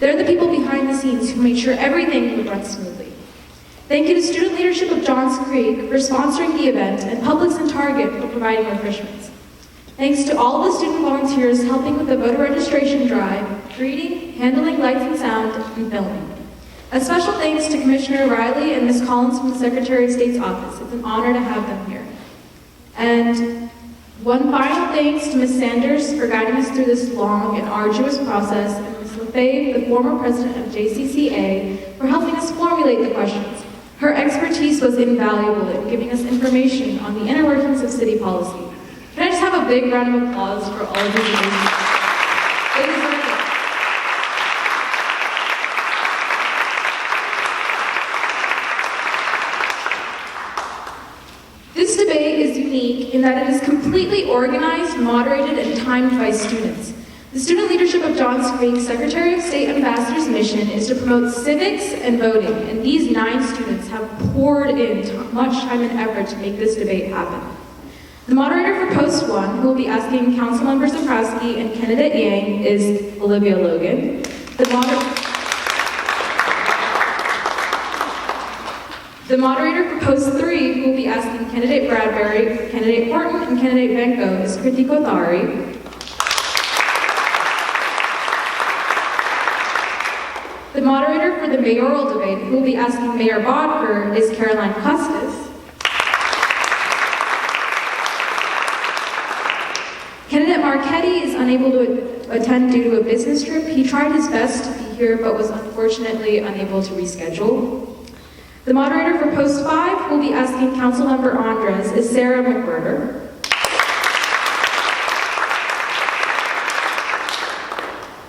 They're the people behind the scenes who make sure everything would run smoothly. Thank you to student leadership of Johns Creek for sponsoring the event and Publix and Target for providing refreshments. Thanks to all the student volunteers helping with the voter registration drive, greeting, handling lights and sound, and filming. A special thanks to Commissioner Riley and Ms. Collins from the Secretary of State's office. It's an honor to have them here. And one final thanks to Ms. Sanders for guiding us through this long and arduous process, and Ms. LaFave, the former president of JCCA, for helping us formulate the questions. Her expertise was invaluable in giving us information on the inner workings of city policy. Can I just have a big round of applause for all of these amazing This debate is unique in that it is completely organized, moderated, and timed by students. The student leadership of Johns Creek Secretary of State Ambassador's mission is to promote civics and voting, and these 9 students have poured in much time and effort to make this debate happen. The moderator for Post 1, who will be asking Councilmember Zaprowski and candidate Yang, is Olivia Logan. The moderator for Post 3, who will be asking candidate Bradbury, candidate Horton, and candidate Venko, is Kriti Kothari. The moderator for the mayoral debate, who will be asking Mayor Bodker, is Caroline Custis. Candidate Marchetti is unable to attend due to a business trip. He tried his best to be here, but was unfortunately unable to reschedule. The moderator for Post 5, who will be asking Councilmember Andres, is Sarah McWhirter.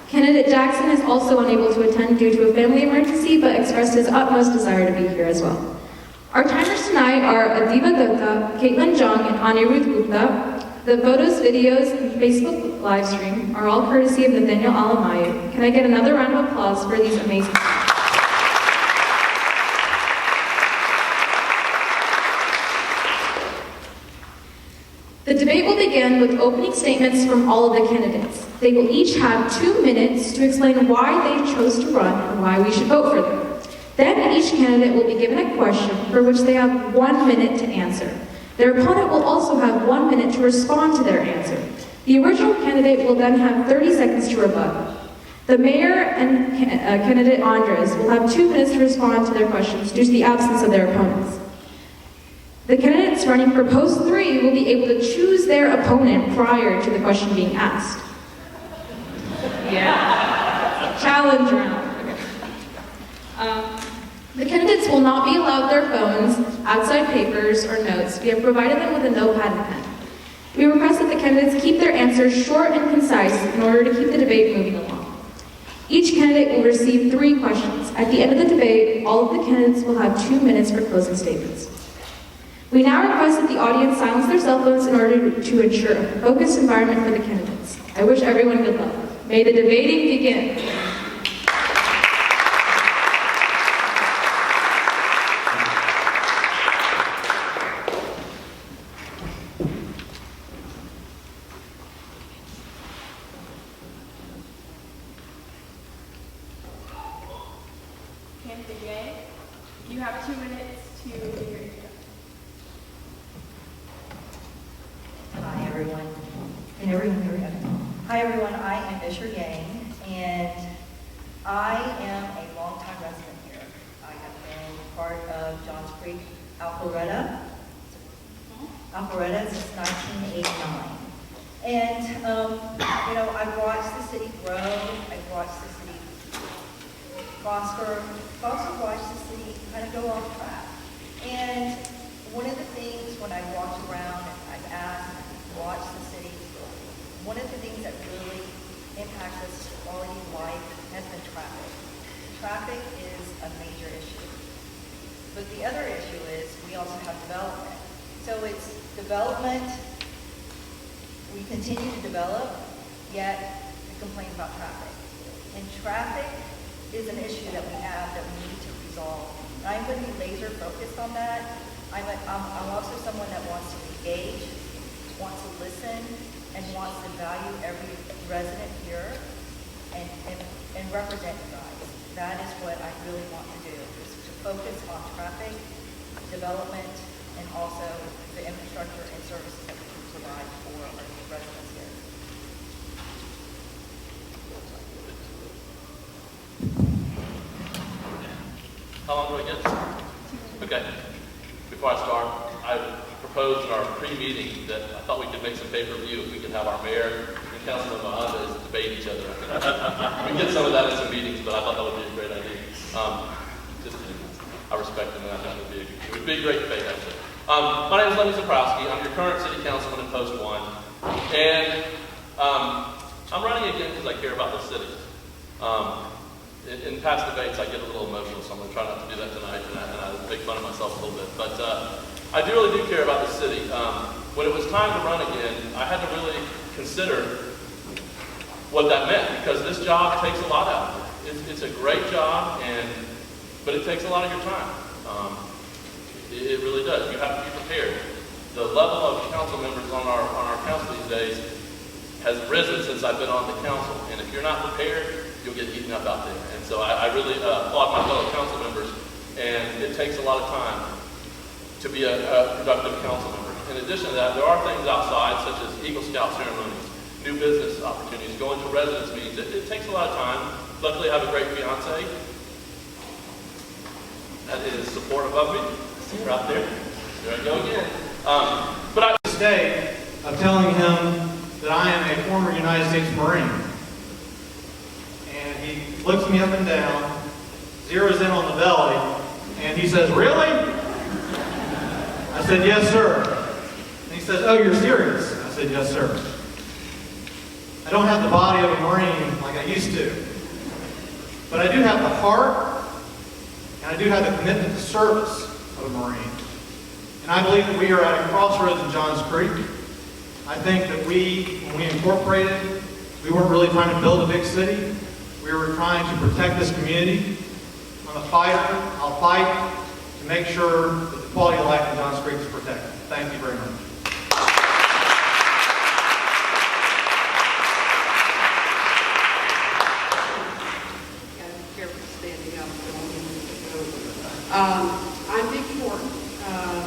Candidate Jackson is also unable to attend due to a family emergency, but expressed his utmost desire to be here as well. Our timers tonight are Adiba Dutta, Caitlin Jung, and Anirudh Gupta. The photos, videos, and Facebook live stream are all courtesy of Nathaniel Alamayu. Can I get another round of applause for these amazing students? The debate will begin with opening statements from all of the candidates. They will each have 2 minutes to explain why they chose to run and why we should vote for them. Then each candidate will be given a question for which they have 1 minute to answer. Their opponent will also have 1 minute to respond to their answer. The original candidate will then have 30 seconds to rebut. The mayor and candidate Andres will have 2 minutes to respond to their questions due to the absence of their opponents. The candidates running for Post 3 will be able to choose their opponent prior to the question being asked. Yeah. Challenge round. Okay. The candidates will not be allowed their phones, outside papers, or notes. We have provided them with a notepad and pen. We request that the candidates keep their answers short and concise in order to keep the debate moving along. Each candidate will receive 3 questions. At the end of the debate, all of the candidates will have 2 minutes for closing statements. We now request that the audience silence their cell phones in order to ensure a focused environment for the candidates. I wish everyone good luck. May the debating begin. Candidate Yang, you have 2 minutes to do your introduction. Hi everyone. Can everyone hear me? Hi everyone, I am Fisher Yang, and I am a longtime resident here. I have been part of Johns Creek Alpharetta since 1989. And, I've watched the city grow, I've watched the city prosper, I've also watched the city kind of go off track. And one of the things when I walked around, I've asked, watched the city, one of the things that really impacts us quality of life has been traffic. Traffic is a major issue. But the other issue is we also have development. So it's development, we continue to develop, yet we complain about traffic. And traffic is an issue that we have that we need to resolve. And I'm going to be laser focused on that. I'm also someone that wants to engage, wants to listen, and wants to value every resident here and and represent you guys. That is what I really want to do, is to focus on traffic, development, and also the infrastructure and services that we can provide for our residents here. How long do I get? Okay. Before I start, I proposed in our pre-meeting that I thought we could make some pay-per-view if we could have our mayor and Councilman Mahandas debate each other. We can get some of that in some meetings, but I thought that would be a great idea. Just I respect them, and I think it would be a great debate, actually. My name is Lenny Zaprowski. I'm your current city councilman in Post 1. And I'm running again because I care about the city. In past debates, I get a little emotional, so I'm going to try not to do that tonight, and I make fun of myself a little bit. But I really do care about the city. When it was time to run again, I had to really consider what that meant, because this job takes a lot out of it. It's a great job, but it takes a lot of your time. It really does. You have to be prepared. The level of council members on our council these days has risen since I've been on the council, and if you're not prepared, you'll get eaten up out there. And so I really applaud my fellow council members, and it takes a lot of time to be a productive council member. In addition to that, there are things outside, such as Eagle Scout ceremonies, new business opportunities, going to residence meetings. It takes a lot of time. Luckily, I have a great fiance that is supportive of me. See her out there. There I go again. This day of telling him that I am a former United States Marine. And he looks me up and down, zeroes in on the belly, and he says, "Really?" I said, "Yes, sir." And he says, "Oh, you're serious?" I said, "Yes, sir." I don't have the body of a Marine like I used to, but I do have the heart, and I do have the commitment to service of a Marine. And I believe that we are at a crossroads in Johns Creek. I think that when we incorporated, we weren't really trying to build a big city. We were trying to protect this community. I'm a fighter. I'll fight to make sure that the quality of life in Johns Creek is protected. Thank you very much. Standing up. I'm Vic Ford.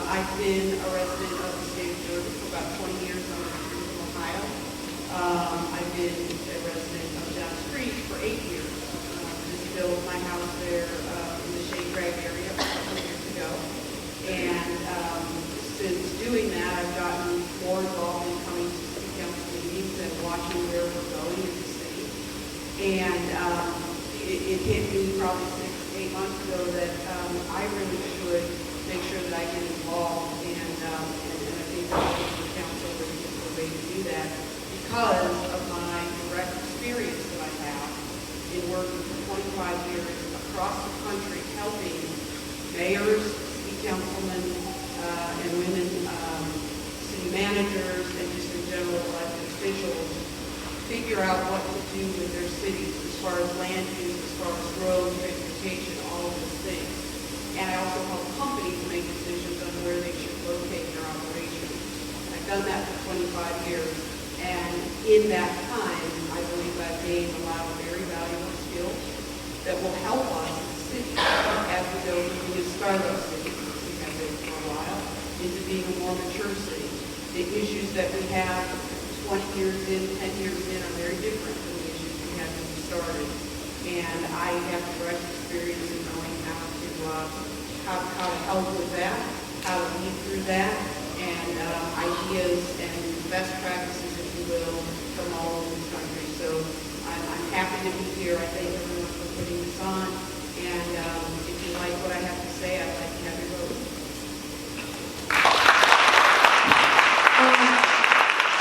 I've been a resident of the state of Georgia for about 20 years. I'm from Ohio. I've been a resident of Johns Creek for 8 years. Just built my house there in the Shade Crag area a couple of years ago. And since doing that, I've gotten more involved in coming to city council meetings and watching where we're going as a city. And it hit me probably 6-8 months ago that I really should make sure that I get involved, and I think that the council really is the way to do that because of my direct experience that I have in working for 25 years across the country, helping mayors, city councilmen, and women, city managers, and just in general elected officials figure out what to do with their cities as far as land use, as far as road, transportation, all of those things. And I also help companies make decisions on where they should locate their operations. I've done that for 25 years. And in that time, I believe I've gained a lot of very valuable skills that will help us as a city as we go from being a startup city, which we have been for a while, into being a more mature city. The issues that we have 20 years in, 10 years in are very different than the issues we had when we started. And I have direct experience in knowing how to help with that, how to lead through that, and ideas and best practices, if you will, from all over the country. So I'm happy to be here. I thank everyone for putting this on. And if you like what I have to say, I'd like to have your vote.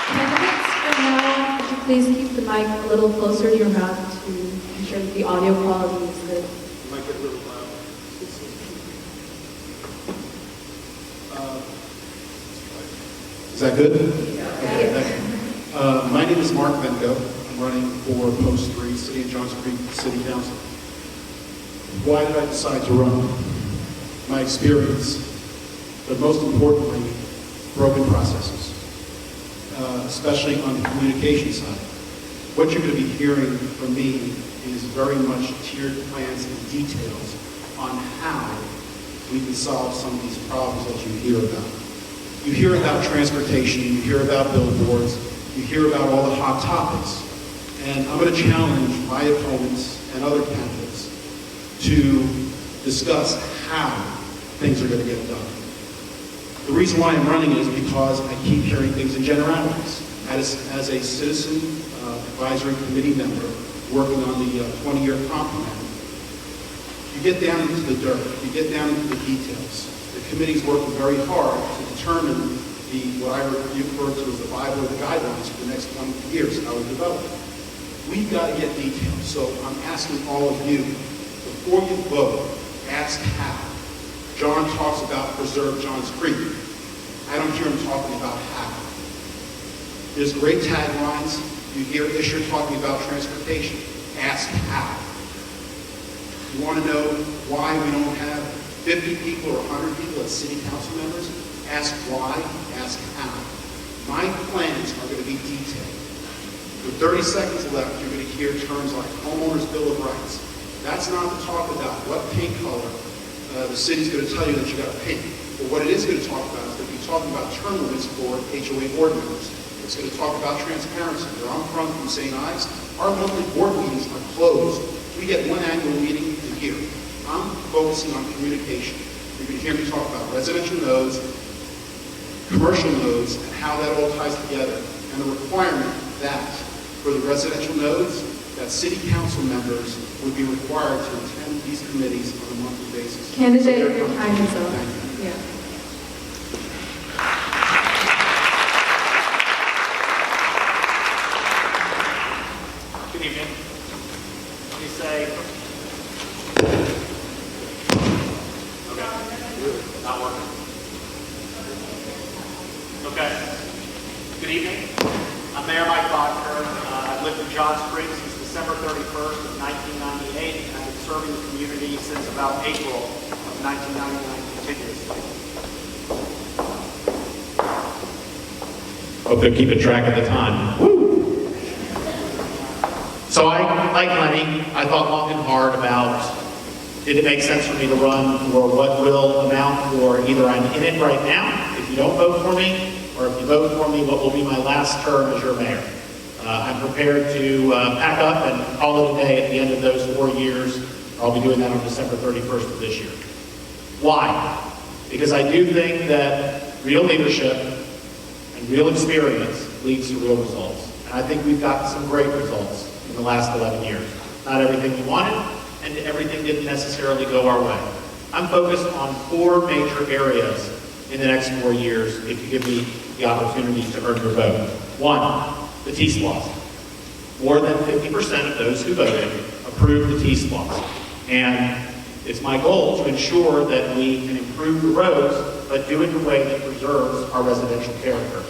10 minutes from now, could you please keep the mic a little closer to your mouth to ensure that the audio quality is good? Might get a little loud. Is that good? Okay, thank you. My name is Mark Benko. I'm running for Post 3, City of Johns Creek City Council. Why did I decide to run? My experience, but most importantly, broken processes, especially on the communication side. What you're going to be hearing from me is very much tiered plans and details on how we can solve some of these problems that you hear about. You hear about transportation, you hear about billboards, you hear about all the hot topics. And I'm going to challenge my opponents and other candidates to discuss how things are going to get done. The reason why I'm running is because I keep hearing things in generalities. As a citizen advisory committee member working on the 20-year comp plan, you get down into the dirt, you get down into the details. The committee's working very hard to determine what I refer to as the Bible or the guidelines for the next 20 years, how we develop it. We've got to get details. So I'm asking all of you, before you vote, ask how. John talks about preserve Johns Creek. I don't hear him talking about how. There's great taglines. You hear Isher talking about transportation. Ask how. You want to know why we don't have 50 people or 100 people as city council members? Ask why, ask how. My plans are going to be detailed. With 30 seconds left, you're going to hear terms like homeowners' bill of rights. That's not to talk about what paint color the city's going to tell you that you got to paint. But what it is going to talk about is going to be talking about term limits for HOA board members. It's going to talk about transparency. Where I'm from St. Ives, our monthly board meetings are closed. We get one annual meeting a year. I'm focusing on communication. You're going to hear me talk about residential nodes, commercial nodes, and how that all ties together. And the requirement that for the residential nodes, that city council members would be required to attend these committees on a monthly basis. Candidate, your time is up. Thank you. Yeah. Good evening. Let me say. Okay. Not working. Okay. Good evening. I'm Mayor Mike Bodker. I've lived in Johns Creek since December 31st of 1998, and I've been serving the community since about April of 1999 continuously. Hope they're keeping track of the time. Woo! So like Lenny, I thought long and hard about, did it make sense for me to run for what will amount for either I'm in it right now, if you don't vote for me, or if you vote for me, what will be my last term as your mayor. I'm prepared to pack up and call it a day at the end of those 4 years. I'll be doing that on December 31st of this year. Why? Because I do think that real leadership and real experience leads to real results. And I think we've gotten some great results in the last 11 years. Not everything we wanted, and everything didn't necessarily go our way. I'm focused on 4 major areas in the next 4 years if you give me the opportunity to earn your vote. 1, the T-SPLOS. More than 50% of those who voted approved the T-SPLOS. And it's my goal to ensure that we can improve the roads, but do it in a way that preserves our residential character.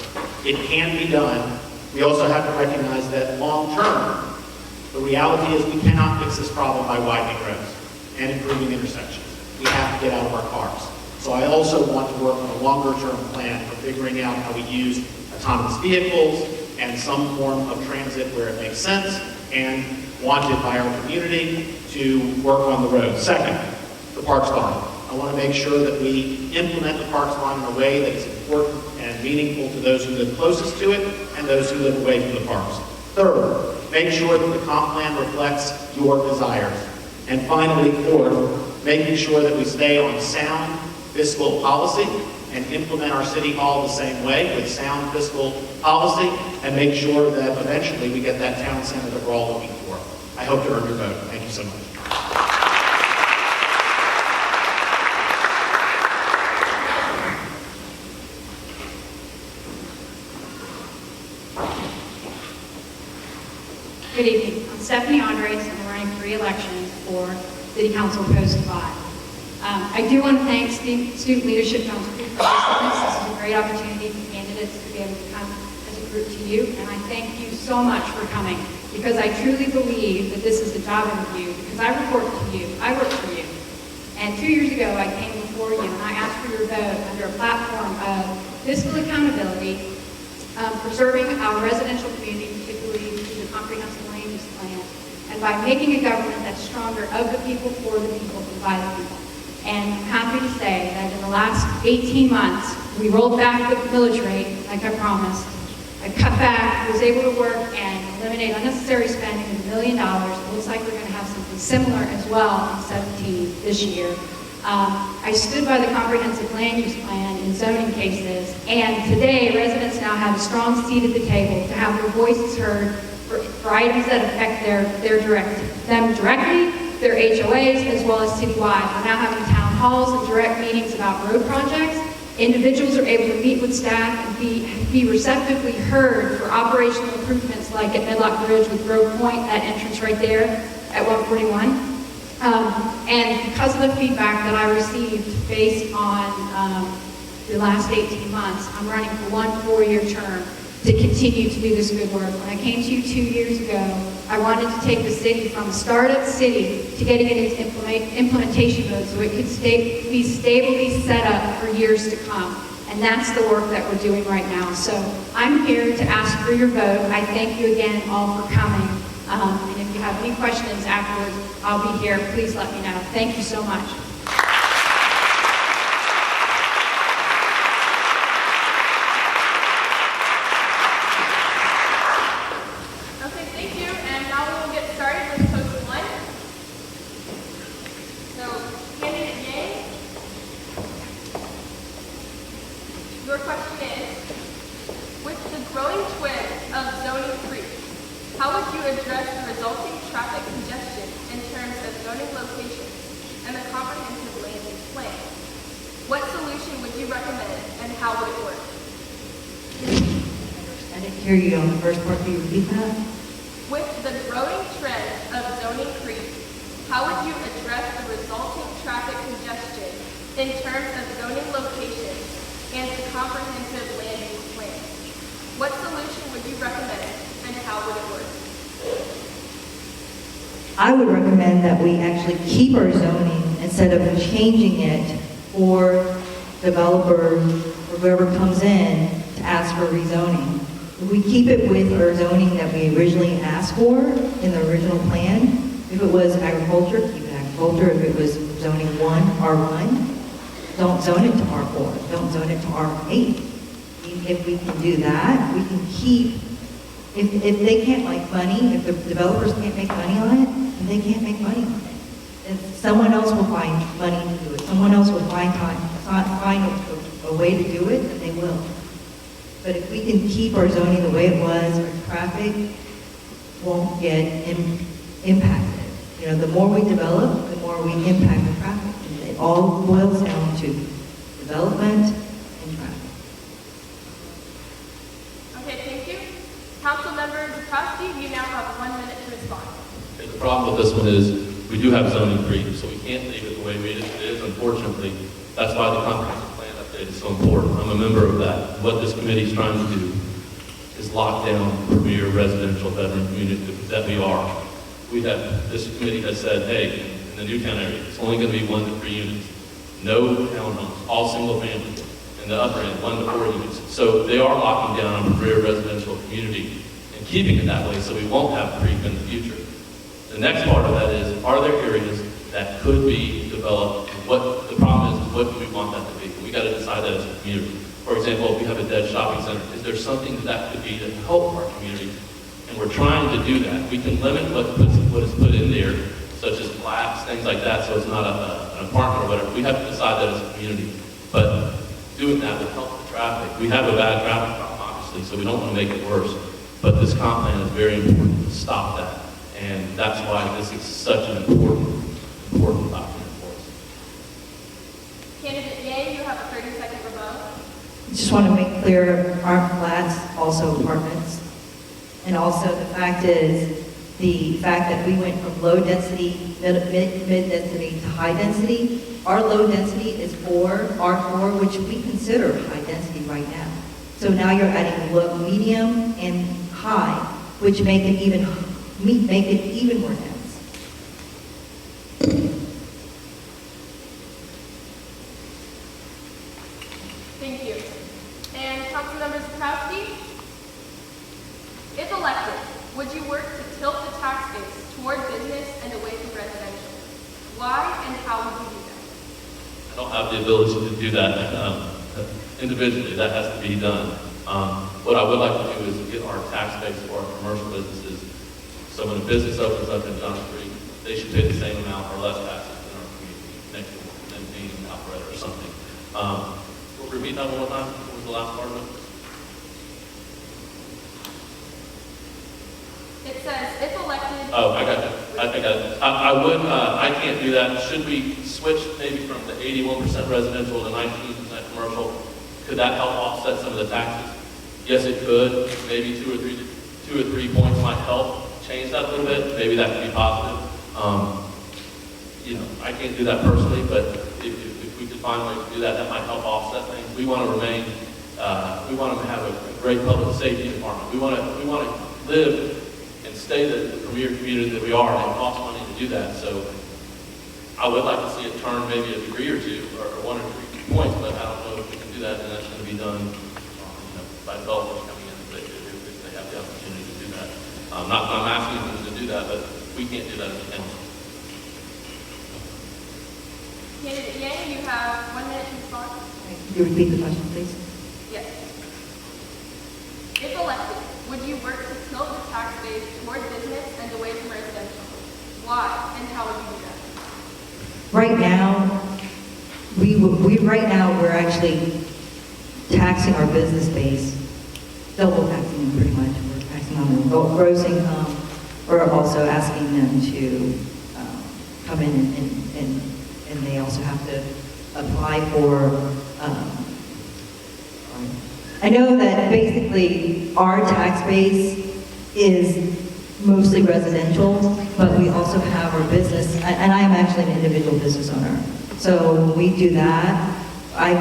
It can be done. We also have to recognize that long term, the reality is we cannot fix this problem by widening roads and improving intersections. We have to get out of our cars. So I also want to work on a longer term plan for figuring out how we use autonomous vehicles and some form of transit where it makes sense and wanted by our community to work on the road. Second, the Parks Line. I want to make sure that we implement the Parks Line in a way that is important and meaningful to those who live closest to it and those who live away from the parks. Third, make sure that the comp plan reflects your desires. And finally, fourth, making sure that we stay on sound fiscal policy and implement our city hall the same way with sound fiscal policy and make sure that eventually we get that town center that we're all looking for. I hope to earn your vote. Thank you so much. Good evening. I'm Stephanie Andres, and I'm running for re-election for City Council Post 5. I do want to thank Student Leadership Johns Creek for hosting this. This is a great opportunity for candidates to be able to come as a group to you, and I thank you so much for coming, because I truly believe that this is a job interview, because I report to you, I work for you. And 2 years ago, I came before you, and I asked for your vote under a platform of fiscal accountability, preserving our residential community, particularly through the comprehensive land use plan, and and by making a government that's stronger of the people, for the people, and by the people. And I'm happy to say that in the last 18 months, we rolled back the millage rate, like I promised. I cut back, was able to work and eliminate unnecessary spending of $1 million. It looks like we're going to have something similar as well in 17 this year. I stood by the comprehensive land use plan in zoning cases, and today residents now have a strong seat at the table to have their voices heard for items that affect them directly, their HOAs, as well as citywide. We're now having town halls and direct meetings about road projects. Individuals are able to meet with staff and be receptively heard for operational improvements like at Medlock Bridge with Grove Point, that entrance right there at 141. And because of the feedback that I received based on the last 18 months, I'm running for one 4-year term to continue to do this good work. When I came to you 2 years ago, I wanted to take the city from a startup city to getting it into implementation mode so it could be stably set up for years to come. And that's the work that we're doing right now. So I'm here to ask for your vote. I thank you again all for coming. And if you have any questions afterwards, I'll be here. Please let me know. Thank you so much. Okay, thank you. And now we will get started with post 1. So, candidate Yang, your question is, with the growing trend of zoning creep, how would you address the resulting traffic congestion in terms of zoning locations and the comprehensive land use plan? What solution would you recommend and how would it work? I didn't hear you on the first part. Can you repeat that? With the growing trend of zoning creep, how would you address the resulting traffic congestion in terms of zoning locations and the comprehensive land use plan? What solution would you recommend and how would it work? I would recommend that we actually keep our zoning instead of changing it for developers or whoever comes in to ask for rezoning. If we keep it with our zoning that we originally asked for in the original plan, if it was agriculture, keep it agriculture. If it was zoning R1, don't zone it to R4. Don't zone it to R8. If we can do that, we can keep. If they can't make money, if the developers can't make money on it, then they can't make money on it. And someone else will find money to do it. Someone else will find a way to do it, and they will. But if we can keep our zoning the way it was, our traffic won't get impacted. You know, the more we develop, the more we impact the traffic. And it all boils down to development and traffic. Okay, thank you. Councilmember Zukoski, you now have 1 minute to respond. Okay, the problem with this one is we do have zoning creep, so we can't leave it the way it is, unfortunately. That's why the comprehensive plan update is so important. I'm a member of that. What this committee is trying to do is lock down premier residential veteran community that we are. This committee has said, hey, in the Newtown area, it's only going to be 1 to 3 units. No townhomes, all single family. In the upper end, 1 to 4 units. So they are locking down a premier residential community and keeping it that way so we won't have creep in the future. The next part of that is, are there areas that could be developed? What the problem is what do we want that to be? We got to decide that as a community. For example, if we have a dead shopping center, is there something that could be to help our community? And we're trying to do that. We can limit what is put in there, such as flats, things like that, so it's not an apartment or whatever. We have to decide that as a community. But doing that will help the traffic. We have a bad traffic problem, obviously, so we don't want to make it worse. But this comp plan is very important to stop that. And that's why this is such an important document for us. Candidate Yang, you have a 30-second rebuttal. Just want to make clear, aren't flats also apartments? And also the fact that we went from low density, mid density to high density. Our low density is R4, which we consider high density right now. So now you're adding low, medium, and high, which make it even more dense. Thank you. And Councilmember Zukoski, if elected, would you work to tilt the tax base toward business Why and how would you do that? I don't have the ability to do that individually. That has to be done. What I would like to do is get our tax base for our commercial businesses. So when a business opens up in Johns Creek, they should pay the same amount or less taxes than our community next to them being an operator or something. Repeat that one more time. What was the last part of it? It says, if elected. Oh, I got it. I got it. I can't do that. Should we switch maybe from the 81% residential to 19% commercial? Could that help offset some of the taxes? Yes, it could. Maybe two or three points might help change that a little bit. Maybe that could be positive. I can't do that personally, but if we could find ways to do that, that might help offset things. We want to remain, we want to have a great public safety department. We want to live and stay the premier community that we are, and it costs money to do that. So I would like to see it turn maybe a degree or two, or 1 or 3 points, but I don't know if we can do that, and that's going to be done by developers coming in if they have the opportunity to do that. I'm asking them to do that, but we can't do that as a council. Candidate Yang, you have 1 minute to respond. Could you repeat the question, please? Yes. If elected, would you work to tilt the tax base toward business and away from residential? Why and how would you do that? Right now, we're actually taxing our business base, double taxing them pretty much. We're taxing on their gross income. We're also asking them to come in and they also have to apply for, I know that basically our tax base is mostly residential, but we also have our business, and I am actually an individual business owner. So we do that. I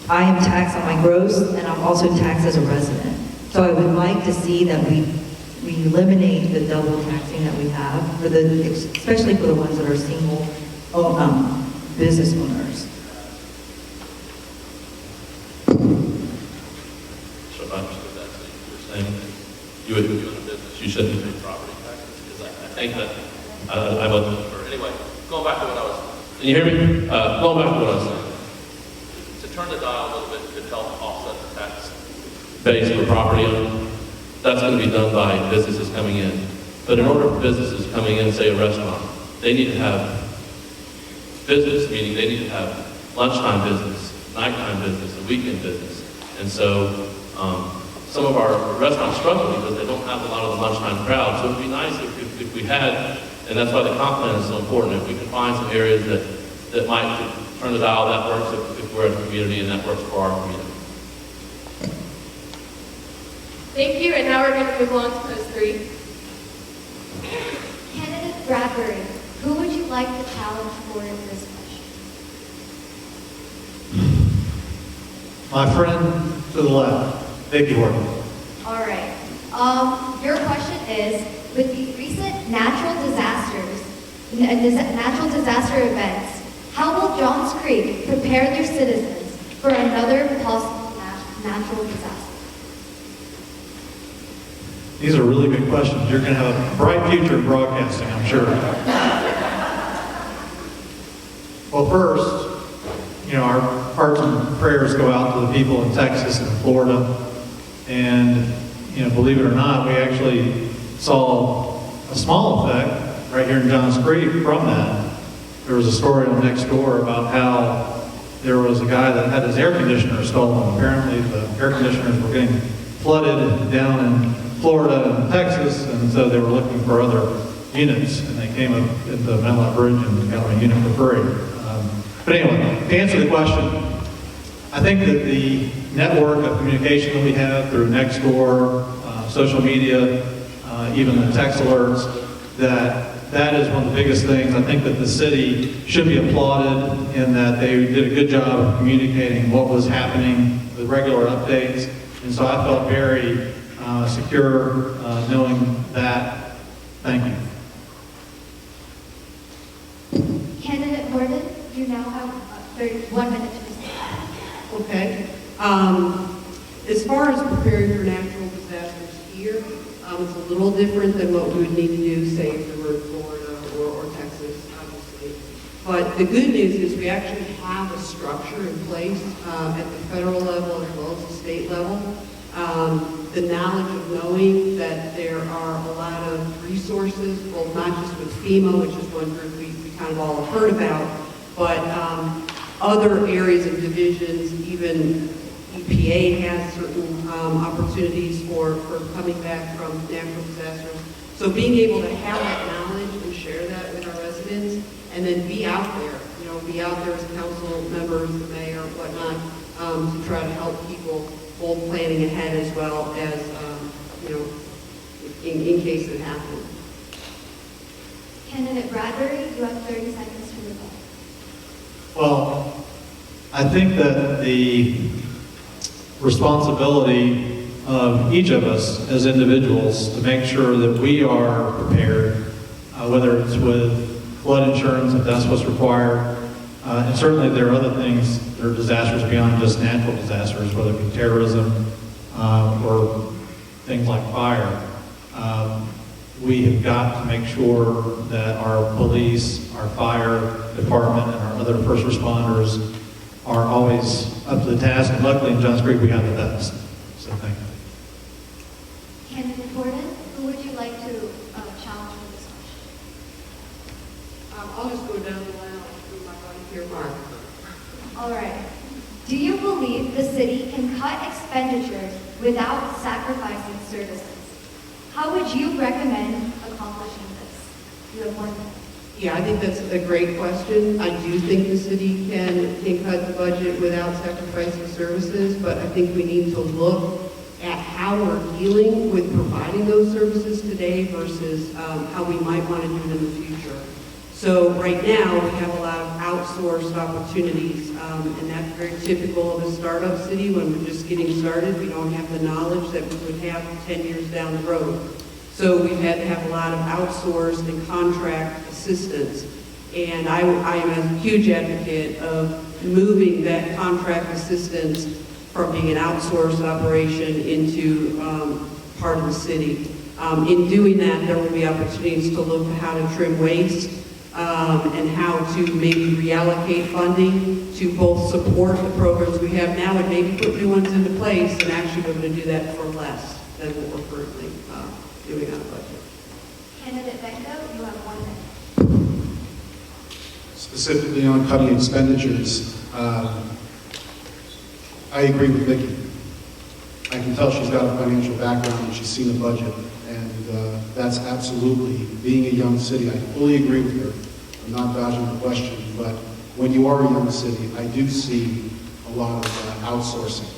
am taxed on my gross, and I'm also taxed as a resident. So I would like to see that we eliminate the double taxing that we have, especially for the ones that are single business owners. So if I understood that, so you're saying that you would do in a business, you shouldn't pay property taxes, because I think that I wasn't sure. Anyway, going back to what I was, can you hear me? Going back to what I was saying. To turn the dial a little bit could help offset the tax base for property owners. That's going to be done by businesses coming in. But in order for businesses coming in, say a restaurant, they need to have business, meaning they need to have lunchtime business, nighttime business, and weekend business. And so some of our restaurants struggle because they don't have a lot of the lunchtime crowd. So it would be nice if we had, and that's why the comp plan is so important, if we can find some areas that might turn the dial, that works if we're in a community and that works for our community. Thank you, and now we're going to move on to post 3. Candidate Bradbury, who would you like to challenge for this question? My friend to the left, Vicki Horton. All right. Your question is, with the recent natural disaster events, how will Johns Creek prepare their citizens for another possible natural disaster? These are really good questions. You're going to have a bright future in broadcasting, I'm sure. Well, first, our hearts and prayers go out to the people in Texas and Florida. And, believe it or not, we actually saw a small effect right here in Johns Creek from that. There was a story on Nextdoor about how there was a guy that had his air conditioner stolen. Apparently, the air conditioners were getting flooded down in Florida and Texas, and so they were looking for other units, and they came up at the Matlock Bridge and got a unit for free. But anyway, to answer the question, I think that the network of communication that we have through Nextdoor, social media, even the text alerts, that is one of the biggest things. I think that the city should be applauded in that they did a good job of communicating what was happening, the regular updates, and so I felt very secure knowing that. Thank you. Candidate Morgan, you now have 1 minute to respond. Okay. As far as preparing for natural disasters here, it's a little different than what we would need to do, say, if we were in Florida or Texas, obviously. But the good news is we actually have a structure in place at the federal level as well as the state level. The knowledge of knowing that there are a lot of resources, well, not just with FEMA, which is one group we kind of all have heard about, but other areas of divisions, even EPA has certain opportunities for coming back from natural disasters. So being able to have that knowledge and share that with our residents, and then be out there, be out there as council members, the mayor, whatnot, to try to help people both planning ahead as well as, in case it happens. Candidate Bradbury, you have 30 seconds to rebut. Well, I think that the responsibility of each of us as individuals to make sure that we are prepared, whether it's with flood insurance, if that's what's required, and certainly there are other things, there are disasters beyond just natural disasters, whether it be terrorism or things like fire. We have got to make sure that our police, our fire department, and our other first responders are always up to the task, and luckily in Johns Creek we have the best. So thank you. Candidate Gordon, who would you like to challenge for this question? I'll just go down the line through my buddy here, Mark. All right. Do you believe the city can cut expenditures without sacrificing services? How would you recommend accomplishing this? You have 1 minute. Yeah, I think that's a great question. I do think the city can cut the budget without sacrificing services, but I think we need to look at how we're dealing with providing those services today versus how we might want to do it in the future. So right now, we have a lot of outsourced opportunities, and that's very typical of a startup city. When we're just getting started, we don't have the knowledge that we would have 10 years down the road. So we've had to have a lot of outsourced and contract assistance. And I am a huge advocate of moving that contract assistance from being an outsourced operation into part of the city. In doing that, there will be opportunities to look at how to trim waste, and how to maybe reallocate funding to both support the programs we have now and maybe put new ones into place, and actually we're going to do that for less than what we're currently doing on a budget. Candidate Benko, you have 1 minute. Specifically on cutting expenditures, I agree with Vicki. I can tell she's got a financial background and she's seen the budget, and that's absolutely, being a young city, I fully agree with her. I'm not dodging the question, but when you are a young city, I do see a lot of outsourcing.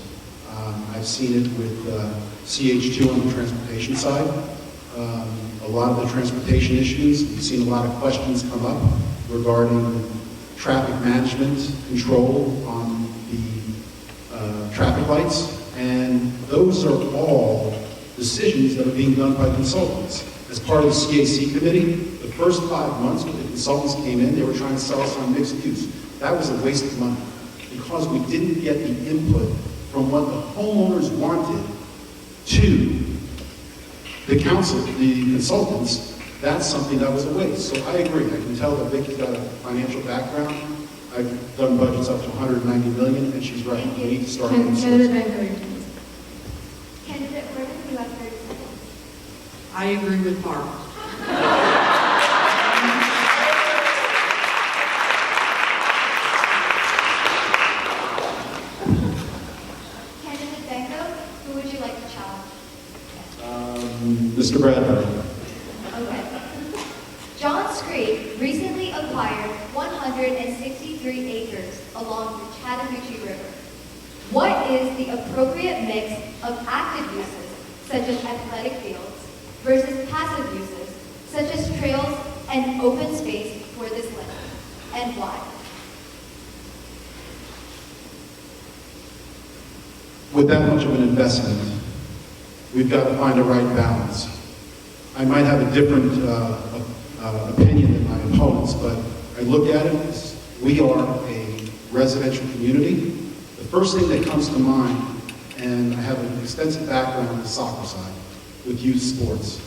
I've seen it with CH2 on the transportation side. A lot of the transportation issues, we've seen a lot of questions come up regarding traffic management control on the traffic lights, and those are all decisions that are being done by consultants. As part of the CAC committee, the first 5 months when the consultants came in, they were trying to sell us on mixed use. That was a waste of money because we didn't get the input from what the homeowners wanted to the council, the consultants. That's something that was a waste. So I agree. I can tell that Vicki's got a financial background. I've done budgets up to 190 million, and she's right. We need to start doing Candidate something. Benko, your turn. Candidate Gordon, you have 30 seconds. I agree with Mark. Candidate Benko, who would you like to challenge? Mr. Bradbury. Okay. Johns Creek recently acquired 163 acres along the Chattahoochee River. What is the appropriate mix of active uses, such as athletic fields, versus passive uses, such as trails and open space for this land, and why? With that much of an investment, we've got to find a right balance. I might have a different opinion than my opponents, but I look at it as we are a residential community. The first thing that comes to mind, and I have an extensive background on the soccer side with youth sports,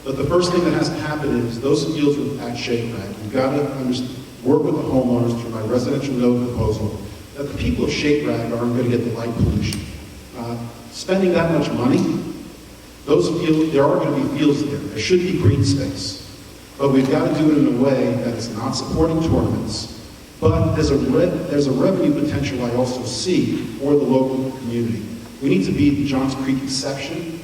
but the first thing that has to happen is those fields are at shake rag. You've got to work with the homeowners through my residential node proposal, that the people of Shake Rag aren't going to get the light pollution. Spending that much money, those fields, there are going to be fields there. There should be green space. But we've got to do it in a way that is not supporting tournaments, but there's a revenue potential I also see for the local community. We need to be the Johns Creek exception,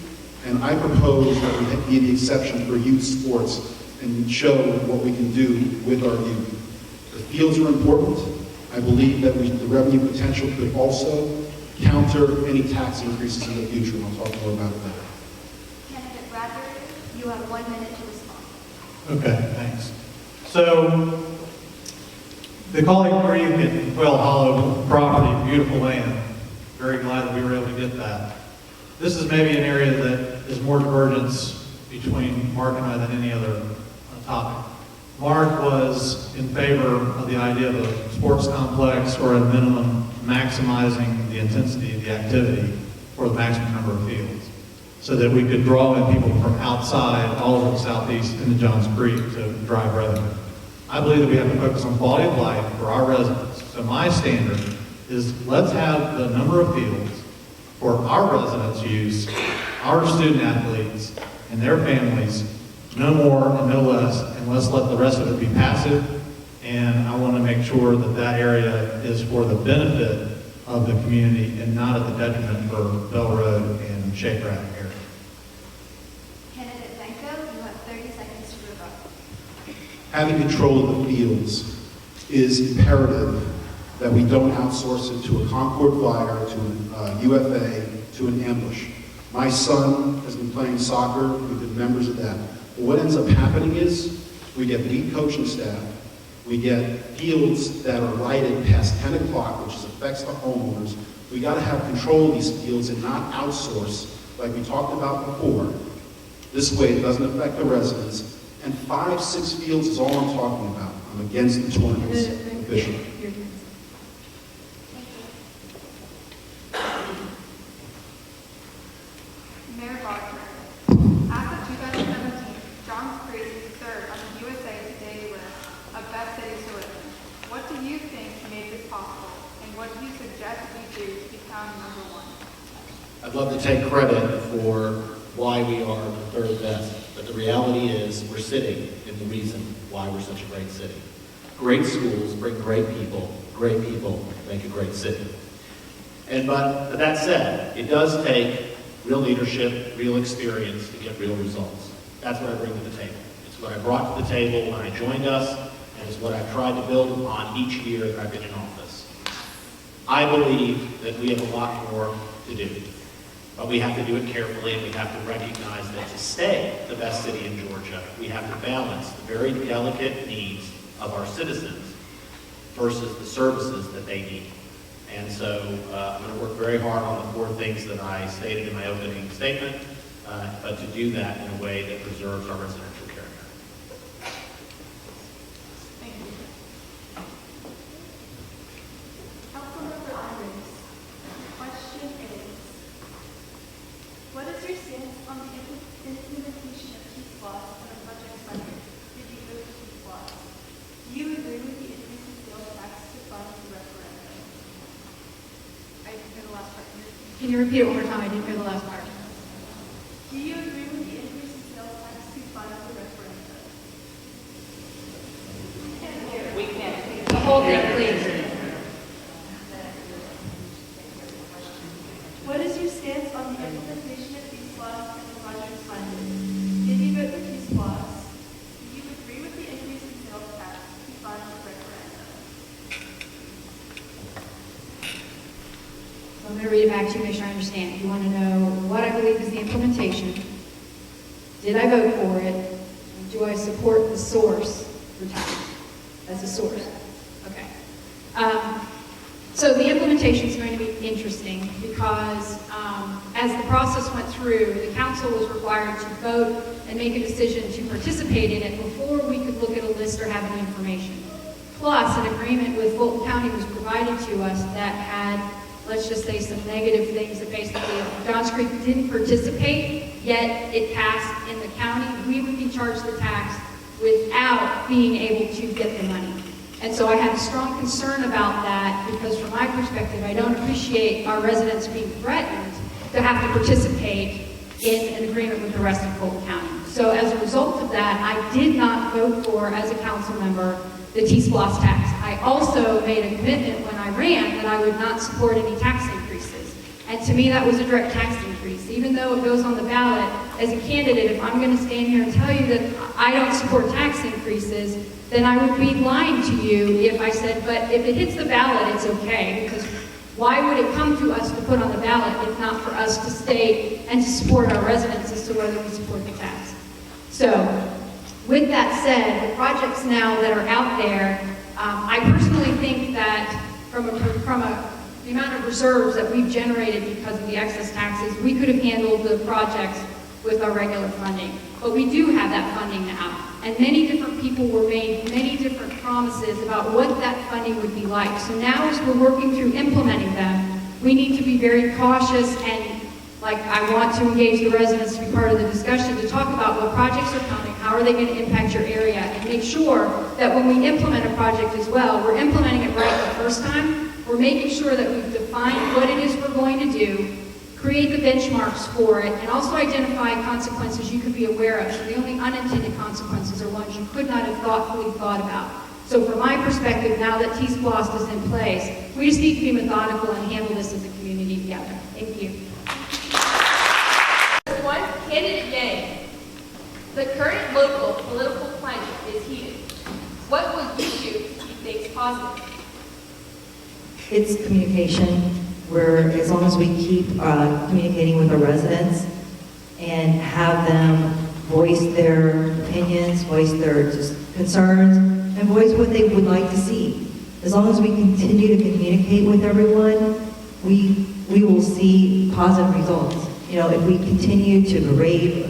and I propose that we be the exception for youth sports and show what we can do with our youth. The fields are important. I believe that the revenue potential could also counter any tax increases in the future, and I'll talk more about it later. Candidate Bradbury, you have 1 minute to respond. Okay, thanks. So, the Collie Creek and Quail Hollow property, beautiful land. Very glad that we were able to get that. This is maybe an area that is more divergence between Mark and I than any other topic. Mark was in favor of the idea of a sports complex, or at a minimum, maximizing the intensity of the activity for the maximum number of fields, so that we could draw in people from outside, all over the southeast into Johns Creek to drive revenue. I believe that we have to focus on quality of life for our residents. So my standard is, let's have the number of fields for our residents' use, our student athletes and their families, no more and no less, and let's let the rest of it be passive. And I want to make sure that that area is for the benefit of the community and not at the detriment for Bell Road and Shake Rag area. Candidate Benko, you have 30 seconds to rebut. Having control of the fields is imperative, that we don't outsource it to a Concord Flyer, to an UFA, to an ambush. My son has been playing soccer, we've been members of that. But what ends up happening is, we get lead coaching staff, we get fields that are lighted past 10 o'clock, which affects the homeowners. We got to have control of these fields and not outsource, like we talked about before. This way it doesn't affect the residents. And 5, 6 fields is all I'm talking about. I'm against the tournaments officially. Mayor Barker, as of 2017, Johns Creek is third on the USA Today list of best cities to live in. What do you think made this possible, and what do you suggest we do to become number 1? I'd love to take credit for why we are the third best, but the reality is we're sitting in the reason why we're such a great city. Great schools bring great people make a great city. But that said, it does take real leadership, real experience to get real results. That's what I bring to the table. It's what I brought to the table when I joined us, and it's what I've tried to build upon each year that I've been in office. I believe that we have a lot more to do, but we have to do it carefully, and we have to recognize that to stay the best city in Georgia, we have to balance the very delicate needs of our citizens versus the services that they need. And so I'm going to work very hard on the 4 things that I stated in my opening statement, but to do that in a way that preserves our residential character. Thank you. Councilmember Andres, question is, what is your stance on the implementation of peace laws and the project funding? Did you vote for peace laws? Do you agree with the increase in sales tax to fund the referendum? I didn't hear the last part. Can you repeat it one more time? I didn't hear the last part. Do you agree with the increase in sales tax to fund the referendum? We can't. The whole thing, please. What is your stance on the implementation of these laws and the project funding? Did you vote for these laws? Do you agree with the increase in sales tax to fund the referendum? So I'm going to read it back to you, make sure I understand. You want to know what I believe is the implementation. Did I vote for it? And do I support the source for tax? That's a source. Okay. So the implementation is going to be interesting because as the process went through, the council was required to vote and make a decision to participate in it before we could look at a list or have any information. Plus, an agreement with Fulton County was provided to us that had, let's just say, some negative things that basically, if Johns Creek didn't participate, yet it passed in the county, we would be charged the tax without being able to get the money. And so I had a strong concern about that because from my perspective, I don't appreciate our residents being threatened to have to participate in an agreement with the rest of Fulton County. So as a result of that, I did not vote for, as a council member, the T-Splosh tax. I also made a commitment when I ran that I would not support any tax increases. And to me, that was a direct tax increase. Even though it goes on the ballot, as a candidate, if I'm going to stand here and tell you that I don't support tax increases, then I would be lying to you if I said, but if it hits the ballot, it's okay, because why would it come to us to put on the ballot if not for us to state and to support our residents as to whether we support the tax? So, with that said, the projects now that are out there, I personally think that from the amount of reserves that we've generated because of the excess taxes, we could have handled the projects with our regular funding. But we do have that funding now. And many different people were made many different promises about what that funding would be like. So now as we're working through implementing them, we need to be very cautious and I want to engage the residents to be part of the discussion to talk about what projects are coming, how are they going to impact your area, and make sure that when we implement a project as well, we're implementing it right the first time. We're making sure that we've defined what it is we're going to do, create the benchmarks for it, and also identify consequences you could be aware of. So the only unintended consequences are ones you could not have thoughtfully thought about. So from my perspective, now that T-Splosh is in place, we just need to be methodical and handle this as a community together. Thank you. One, candidate Yang. The current local political climate is heated. What will you do to keep things positive? It's communication, where as long as we keep communicating with our residents and have them voice their opinions, voice their just concerns, and voice what they would like to see. As long as we continue to communicate with everyone, we will see positive results. You know, if we continue to berate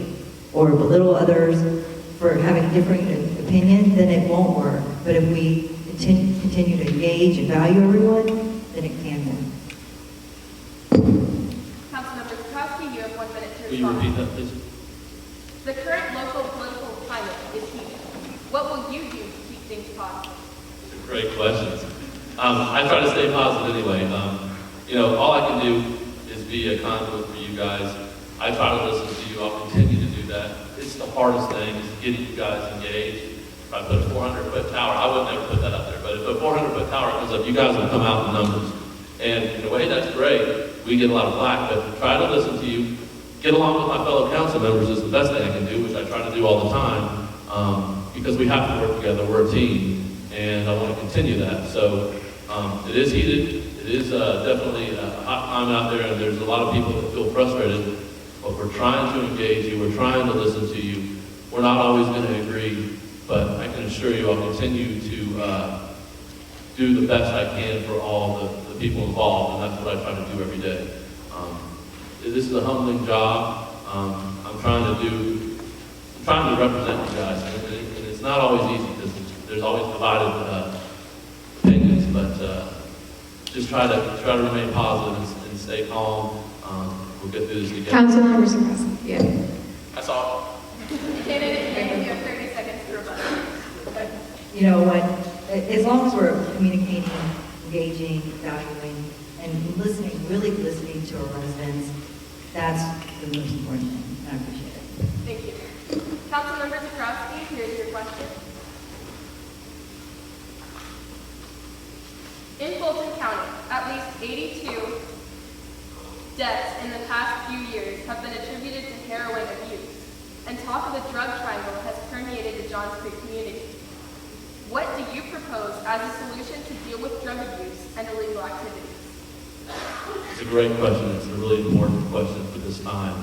or belittle others for having different opinions, then it won't work. But if we continue to engage and value everyone, then it can work. Councilmember Kukowski, you have 1 minute to respond. Will you repeat that, please? The current local political climate is heated. What will you do to keep things positive? Great questions. I try to stay positive anyway. All I can do is be a conduit for you guys. I try to listen to you. I'll continue to do that. It's the hardest thing is getting you guys engaged. If I put a 400-foot tower, I would never put that up there, but if a 400-foot tower comes up, you guys will come out in numbers. And in a way, that's great. We get a lot of flack, but try to listen to you. Get along with my fellow council members is the best thing I can do, which I try to do all the time, because we have to work together. We're a team, and I want to continue that. So it is heated. It is definitely a hot time out there, and there's a lot of people that feel frustrated, but we're trying to engage you. We're trying to listen to you. We're not always going to agree, but I can assure you I'll continue to do the best I can for all the people involved, and that's what I try to do every day. This is a humbling job. I'm trying to represent you guys, and it's not always easy because there's always divided opinions, but just try to remain positive and stay calm. We'll get through this together. Councilmember Sikorsky, yeah. That's all. Candidate Yang, you have 30 seconds to rebut. You know what, as long as we're communicating, engaging, valuing, and listening, really listening to our residents, that's the most important thing. I appreciate it. Thank you. Councilmember Zakrowski, here's your question. In Fulton County, at least 82 deaths in the past few years have been attributed to heroin abuse, and talk of a drug triangle has permeated the Johns Creek community. What do you propose as a solution to deal with drug abuse and illegal activities? It's a great question. It's a really important question for this time.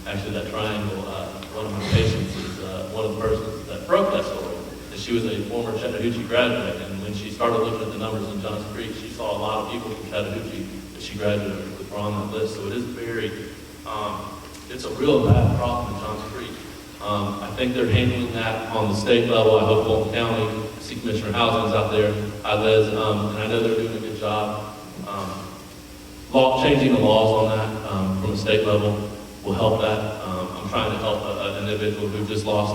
Actually, that triangle, one of my patients is one of the persons that broke that story. And she was a former Chattahoochee graduate, and when she started looking at the numbers in Johns Creek, she saw a lot of people from Chattahoochee that she graduated with were on that list. So it is it's a real bad problem in Johns Creek. I think they're handling that on the state level. I hope Fulton County, I see Commissioner Housing is out there, Liz, and I know they're doing a good job. Changing the laws on that from the state level will help that. I'm trying to help an individual who just lost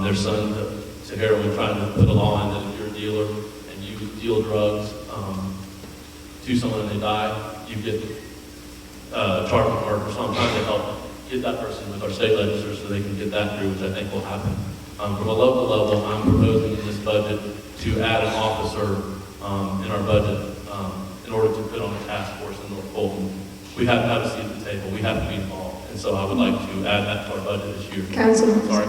their son to heroin, trying to put a law in that if you're a dealer and you deal drugs to someone and they die, you get charged with murder. So I'm trying to help get that person with our state legislature so they can get that through, which I think will happen. From a local level, I'm proposing in this budget to add an officer in our budget in order to put on a task force in North Fulton. We have to have a seat at the table. We have to be involved. And so I would like to add that to our budget this year. Councilman. Sorry.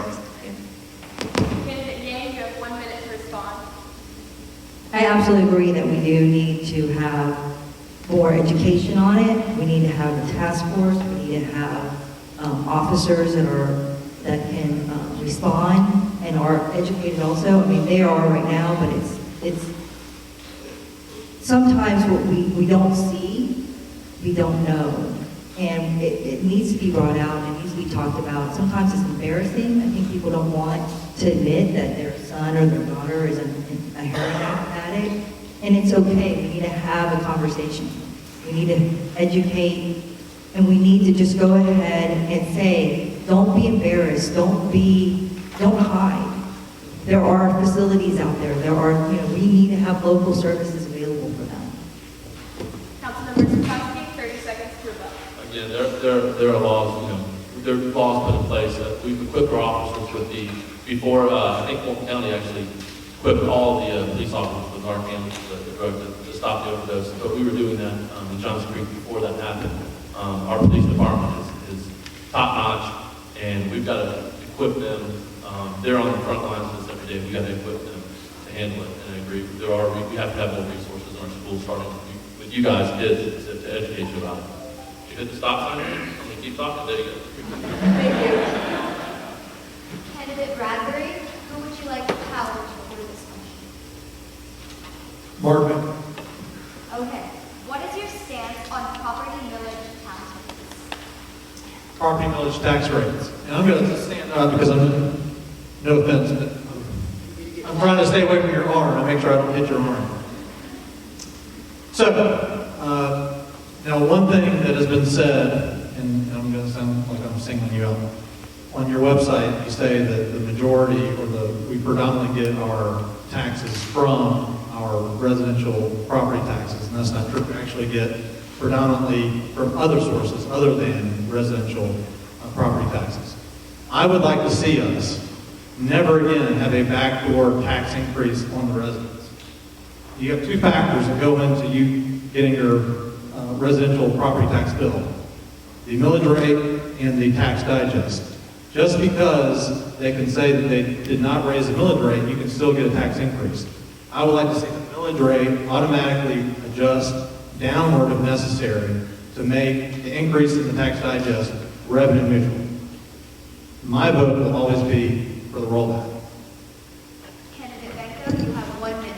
Candidate Yang, you have 1 minute to respond. I absolutely agree that we do need to have more education on it. We need to have a task force. We need to have officers that can respond and are educated also. I mean, they are right now, but it's sometimes what we don't see, we don't know. And it needs to be brought out, it needs to be talked about. Sometimes it's embarrassing. I think people don't want to admit that their son or their daughter is a heroin addict. And it's okay. We need to have a conversation. We need to educate, and we need to just go ahead and say, don't be embarrassed. Don't hide. There are facilities out there. We need to have local services available for them. Councilmember Zukoski, 30 seconds to rebut. Again, there are laws, there are laws put in place. We've equipped our officers with before, I think Fulton County actually equipped all the police officers with Narcan to stop the overdose. But we were doing that in Johns Creek before that happened. Our police department is top notch, and we've got to equip them. They're on the front lines of this every day. We've got to equip them to handle it. And I agree, we have to have more resources in our schools, starting with you guys, kids, to educate you about it. You hit the stop sign here? I'm going to keep talking. There you go. Thank you. Candidate Bradbury, who would you like to challenge for this motion? Marvin. Okay. What is your stance on property millage tax rates? Property millage tax rates. And I'm going to stand up because no offense, but I'm trying to stay away from your arm and make sure I don't hit your arm. So, now one thing that has been said, and I'm going to sound like I'm singling you out, on your website you say that the majority, we predominantly get our taxes from our residential property taxes, and that's not true. We actually get predominantly from other sources other than residential property taxes. I would like to see us never again have a backdoor tax increase on the residents. You have two factors that go into you getting your residential property tax bill: the millage rate and the tax digest. Just because they can say that they did not raise the millage rate, you can still get a tax increase. I would like to see the millage rate automatically adjust downward if necessary to make the increase in the tax digest revenue neutral. My vote will always be for the rollback. Candidate Benko, you have 1 minute.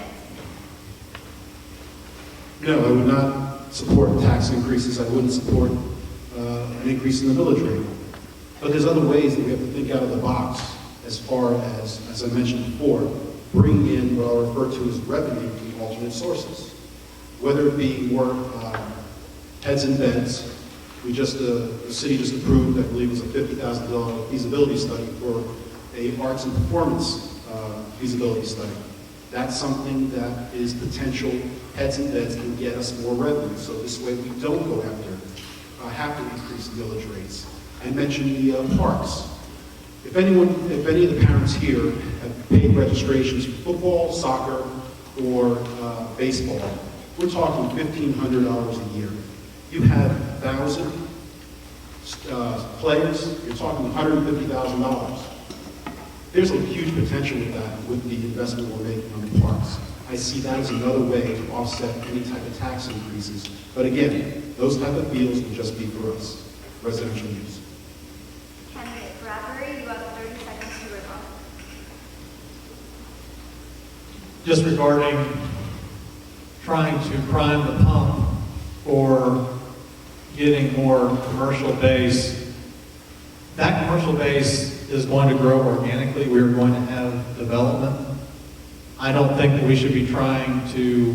No, I would not support tax increases. I wouldn't support an increase in the millage rate. But there's other ways that we have to think out of the box as far as I mentioned before, bring in what I'll refer to as revenue from alternate sources. Whether it be more heads and beds. The city just approved, I believe it was a $50,000 feasibility study for a arts and performance feasibility study. That's something that is potential heads and beds can get us more revenue. So this way we don't go after, have to increase millage rates. I mentioned the parks. If any of the parents here have paid registrations for football, soccer, or baseball, we're talking $1,500 a year. You have 1,000 players, you're talking $150,000. There's a huge potential with that, with the investment we're making on the parks. I see that as another way to offset any type of tax increases. But again, those type of deals will just be for us, residential use. Candidate Bradbury, you have 30 seconds to rebut. Just regarding trying to prime the pump for getting more commercial base, that commercial base is going to grow organically. We're going to have development. I don't think that we should be trying to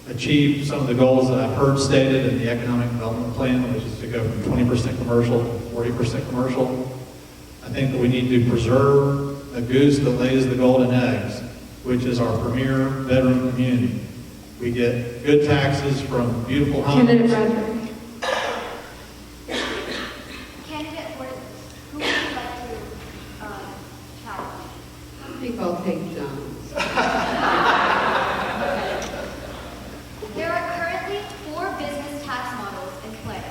achieve some of the goals that I've heard stated in the economic development plan, which is to go from 20% commercial to 40% commercial. I think that we need to preserve a goose that lays the golden eggs, which is our premier bedroom community. We get good taxes from beautiful homes. Candidate Bradbury. Candidate Horton, who would you like to challenge? I think I'll take John's. There are currently 4 business tax models in play.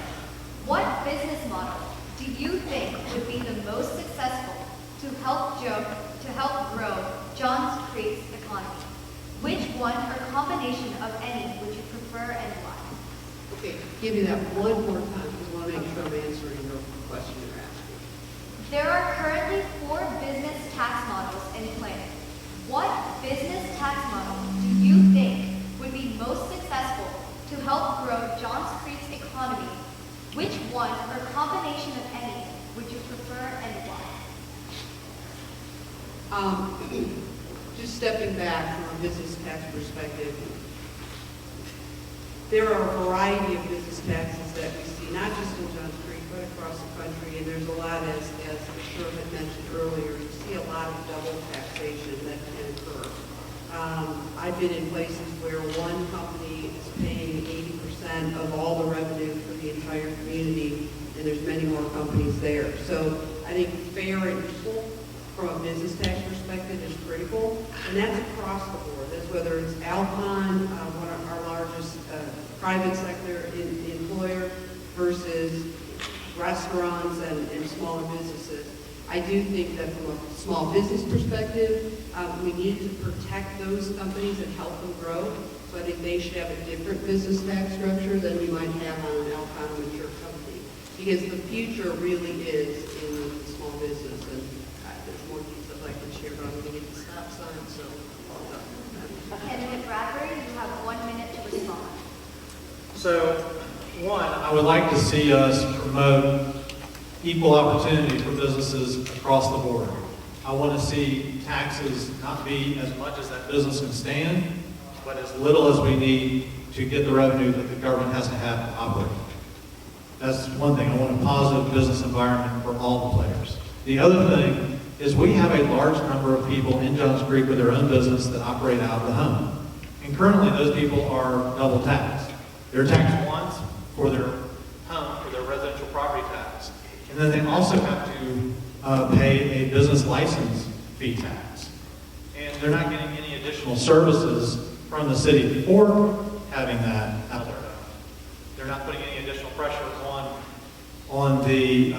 What business model do you think would be the most successful to help grow Johns Creek's economy? Which one or combination of any would you prefer and why? Okay, give me that one more time, because I want to make sure I'm answering your question you're asking. There are currently 4 business tax models in play. What business tax model do you think would be most successful to help grow Johns Creek's economy? Which one or combination of any would you prefer and why? Just stepping back from a business tax perspective, there are a variety of business taxes that we see, not just in Johns Creek, but across the country, and there's a lot, as Mr. had mentioned earlier, you see a lot of double taxation that can occur. I've been in places where one company is paying 80% of all the revenue for the entire community, and there's many more companies there. So I think fair and equal from a business tax perspective is critical, and that's across the board. That's whether it's Alcon, one of our largest private sector employer, versus restaurants and smaller businesses. I do think that from a small business perspective, we need to protect those companies and help them grow. So I think they should have a different business tax structure than we might have on an Alcon mature company, because the future really is in the small business. And there's more details I can share, but I'm going to get the stop sign, so all done. Candidate Bradbury, you have 1 minute to respond. So, one, I would like to see us promote equal opportunity for businesses across the board. I want to see taxes not be as much as that business can stand, but as little as we need to get the revenue that the government has to have to operate. That's one thing. I want a positive business environment for all the players. The other thing is we have a large number of people in Johns Creek with their own business that operate out of the home. And currently those people are double taxed. They're taxed once for their home, for their residential property tax. And then they also have to pay a business license fee tax. And they're not getting any additional services from the city for having that out there. They're not putting any additional pressure on the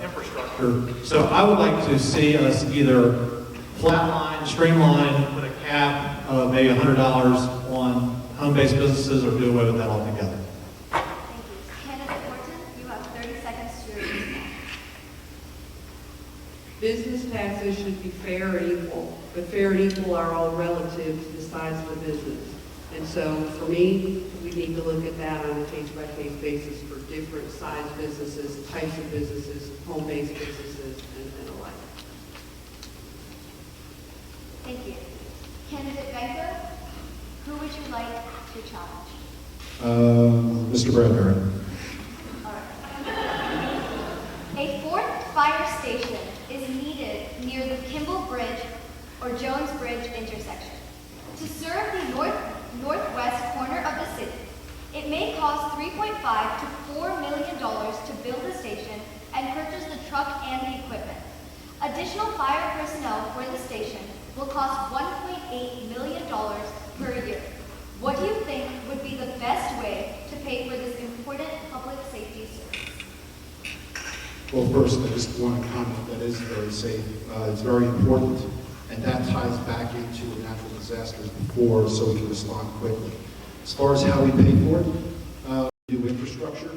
infrastructure. So I would like to see us either flatline, streamline, put a cap of maybe $100 on home-based businesses, or do away with that altogether. Thank you. Candidate Horton, you have 30 seconds to respond. Business taxes should be fair and equal, but fair and equal are all relative to the size of the business. And so for me, we need to look at that on a case-by-case basis for different size businesses, types of businesses, home-based businesses, and the like. Thank you. Candidate Banker, who would you like to challenge? Mr. Bradbury. All right. A 4th fire station is needed near the Kimball Bridge or Jones Bridge intersection to serve the northwest corner of the city. It may cost $3.5 to $4 million to build the station and purchase the truck and the equipment. Additional fire personnel for the station will cost $1.8 million per year. What do you think would be the best way to pay for this important public safety service? Well, first, I just want to comment that is very safe. It's very important, and that ties back into natural disasters before, so we can respond quickly. As far as how we pay for it, new infrastructure,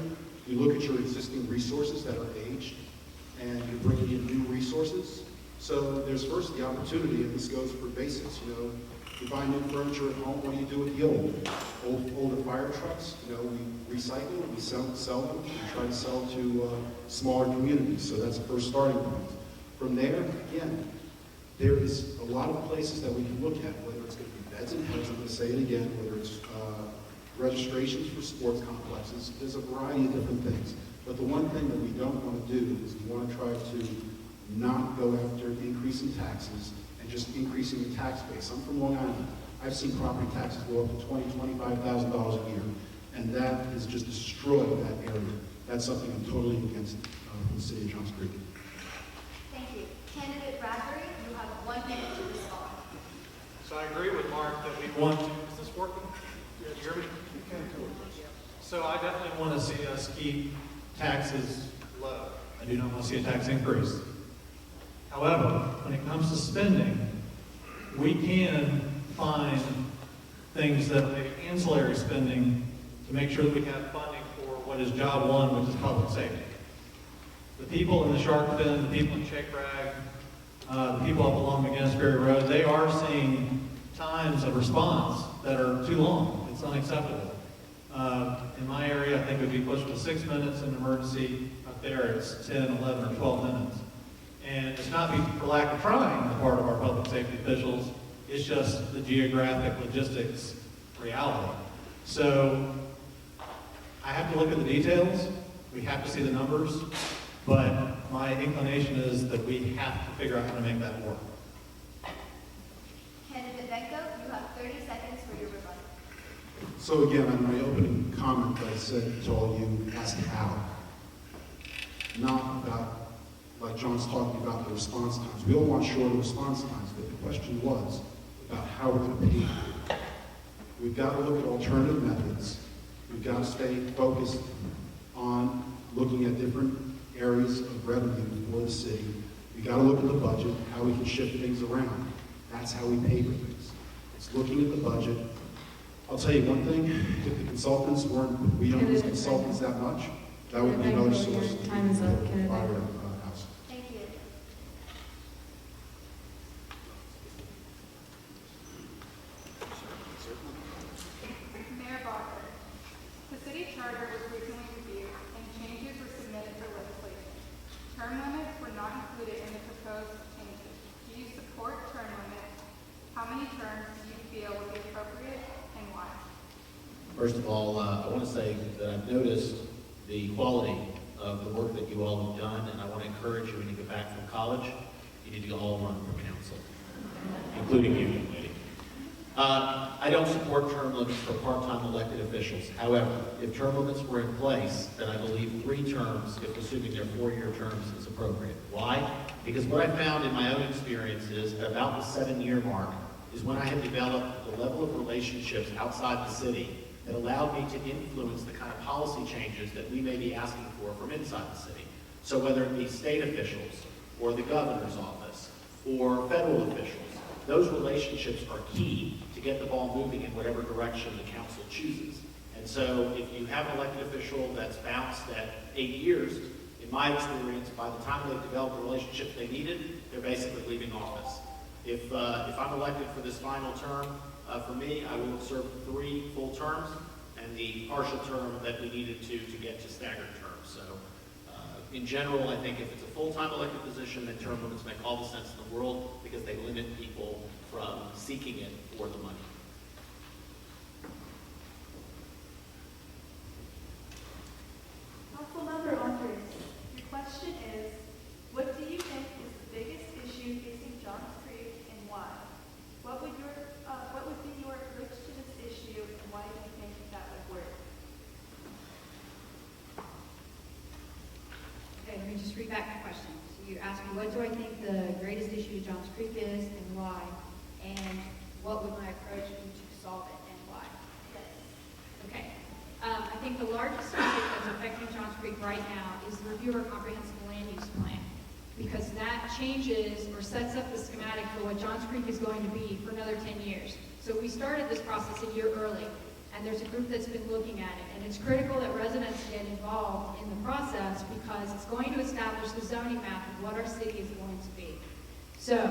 you look at your existing resources that are aged, and you bring in new resources. So there's first the opportunity, and this goes for basics, you buy new furniture at home, what do you do with the older fire trucks? We recycle, we sell them, we try to sell to smaller communities, so that's the first starting point. From there, again, there is a lot of places that we can look at, whether it's going to be beds and heads, I'm going to say it again, whether it's registrations for sports complexes, there's a variety of different things. But the one thing that we don't want to do is we want to try to not go after increasing taxes and just increasing the tax base. I'm from Long Island. I've seen property taxes go up to $20,000, $25,000 a year, and that has just destroyed that area. That's something I'm totally against for the city of Johns Creek. Thank you. Candidate Bradbury, you have 1 minute to respond. So I agree with Mark that we want to, is this working? You guys hear me? So I definitely want to see us keep taxes low. I do not want to see a tax increase. However, when it comes to spending, we can find things that are ancillary spending to make sure that we have funding for what is job one, which is public safety. The people in the Shark Fin, the people in Shake Rag, the people up along McGinnis-Berry Road, they are seeing times of response that are too long. It's unacceptable. In my area, I think it would be closer to 6 minutes in an emergency. Up there, it's 10, 11, or 12 minutes. And it's not for lack of trying on the part of our public safety officials. It's just the geographic logistics reality. So I have to look at the details. We have to see the numbers. But my inclination is that we have to figure out how to make that work. Candidate Benko, you have 30 seconds for your rebuttal. So again, on my opening comment that I said to all you, asked how. Not about, like John's talking about, the response times. We all want shorter response times, but the question was about how we're going to pay for it. We've got to look at alternative methods. We've got to stay focused on looking at different areas of revenue for the city. We've got to look at the budget, how we can shift things around. That's how we pay for things. It's looking at the budget. I'll tell you one thing, if the consultants weren't, we don't use consultants that much, that would be another source of Time is up, Kennedy. fire house. Thank you. Mayor Barker, the city charter was recently reviewed and changes were submitted for legislation. Term limits were not included in the proposed changes. Do you support term limits? How many terms do you feel would be appropriate and why? First of all, I want to say that I've noticed the quality of the work that you all have done, and I want to encourage you when you get back from college, you need to all run for council, including you, young lady. I don't support term limits for part-time elected officials. However, if term limits were in place, then I believe 3 terms, if assuming they're 4-year terms, is appropriate. Why? Because what I found in my own experience is at about the 7-year mark is when I had developed the level of relationships outside the city that allowed me to influence the kind of policy changes that we may be asking for from inside the city. So whether it be state officials, or the governor's office, or federal officials, those relationships are key to get the ball moving in whatever direction the council chooses. And so if you have an elected official that's bounced at 8 years, in my experience, by the time they've developed the relationship they needed, they're basically leaving office. If I'm elected for this final term, for me, I will serve 3 full terms and the partial term that we needed to get to staggered terms. So in general, I think if it's a full-time elected position, then term limits make all the sense in the world because they limit people from seeking it for the money. Councilmember Andres, your question is, what do you think is the biggest issue facing Johns Creek and why? What would be your approach to this issue and why do you think that would work? Okay, let me just read back the question. So you asked me, what do I think the greatest issue to Johns Creek is and why? And what would my approach be to solve it and why? Okay. I think the largest issue that's affecting Johns Creek right now is the review of our comprehensive land use plan, because that changes or sets up the schematic for what Johns Creek is going to be for another 10 years. So we started this process a year early, and there's a group that's been looking at it, and it's critical that residents get involved in the process because it's going to establish the zoning map of what our city is going to be. So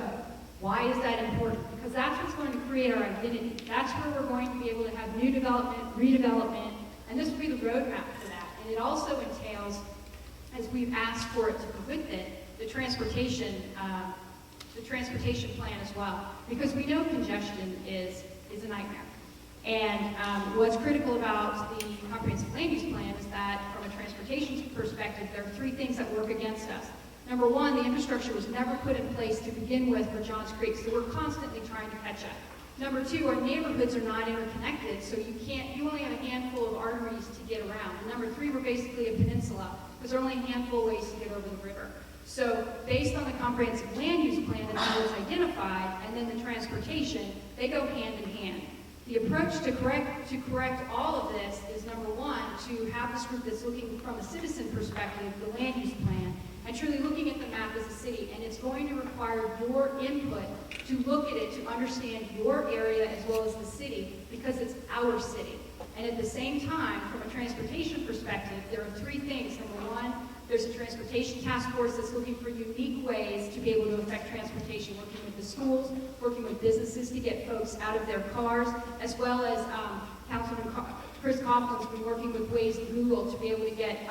why is that important? Because that's what's going to create our identity. That's where we're going to be able to have new development, redevelopment, and this will be the roadmap for that. And it also entails, as we've asked for it to be with it, the transportation plan as well, because we know congestion is a nightmare. And what's critical about the comprehensive land use plan is that from a transportation perspective, there are 3 things that work against us. Number 1, the infrastructure was never put in place to begin with for Johns Creek, so we're constantly trying to catch up. Number two, our neighborhoods are not interconnected, so you only have a handful of arteries to get around. And number three, we're basically a peninsula, because there are only a handful of ways to get over the river. So based on the comprehensive land use plan that was identified, and then the transportation, they go hand in hand. The approach to correct all of this is, number one, to have this group that's looking from a citizen perspective, the land use plan, and truly looking at the map as a city. And it's going to require your input to look at it, to understand your area as well as the city, because it's our city. And at the same time, from a transportation perspective, there are three things. Number one, there's a transportation task force that's looking for unique ways to be able to affect transportation, working with the schools, working with businesses to get folks out of their cars, as well as Councilman Chris Coughlin's been working with Waze and Google to be able to get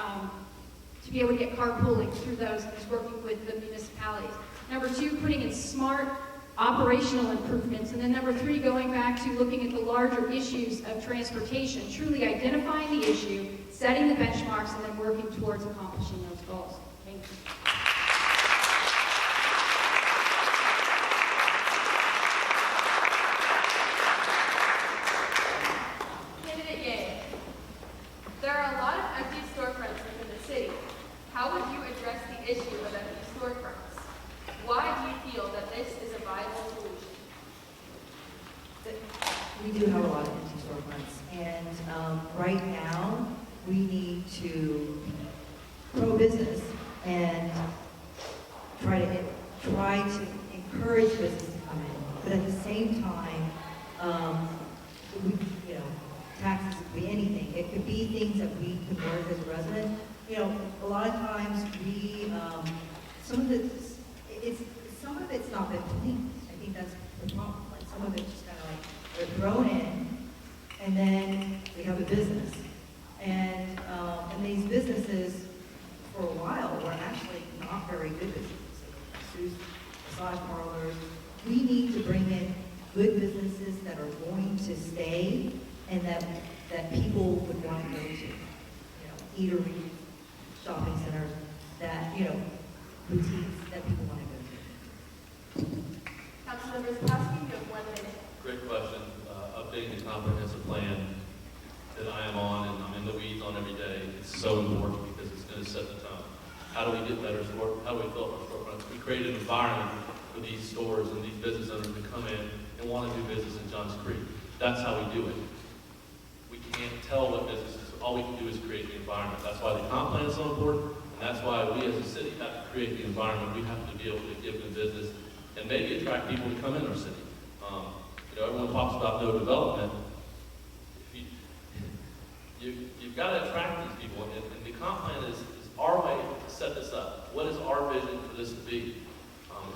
carpooling through those, and is working with the municipalities. Number two, putting in smart operational improvements. And then number three, going back to looking at the larger issues of transportation, truly identifying the issue, setting the benchmarks, and then working towards accomplishing those goals. Thank you. Candidate Yang, there are a lot of empty storefronts within the city. How would you address the issue of empty storefronts? Why do you feel that this is a viable solution? We do have a lot of empty storefronts, and right now, we need to grow business and try to encourage business to come in. But at the same time, taxes could be anything. It could be things that we can work as a resident. A lot of times some of it's not been cleaned. I think that's the problem. Like some of it's just kind of like they're thrown in, and then we have a business. And these businesses, for a while, were actually not very good businesses. Massage parlors. We need to bring in good businesses that are going to stay and that people would want to go to. Eateries, shopping centers, boutiques that people want to go to. Councilmember Zakowski, you have 1 minute. Great question. Updating the comprehensive plan that I am on and I'm in the weeds on every day. It's so important because it's going to set the tone. How do we get better store? How do we fill up our storefronts? We create an environment for these stores and these business owners to come in and want to do business in Johns Creek. That's how we do it. We can't tell what business is. All we can do is create the environment. That's why the comp plan is so important, and that's why we as a city have to create the environment. We have to be able to give them business and maybe attract people to come in our city. Everyone talks about no development. You've got to attract these people, and the comp plan is our way to set this up. What is our vision for this to be?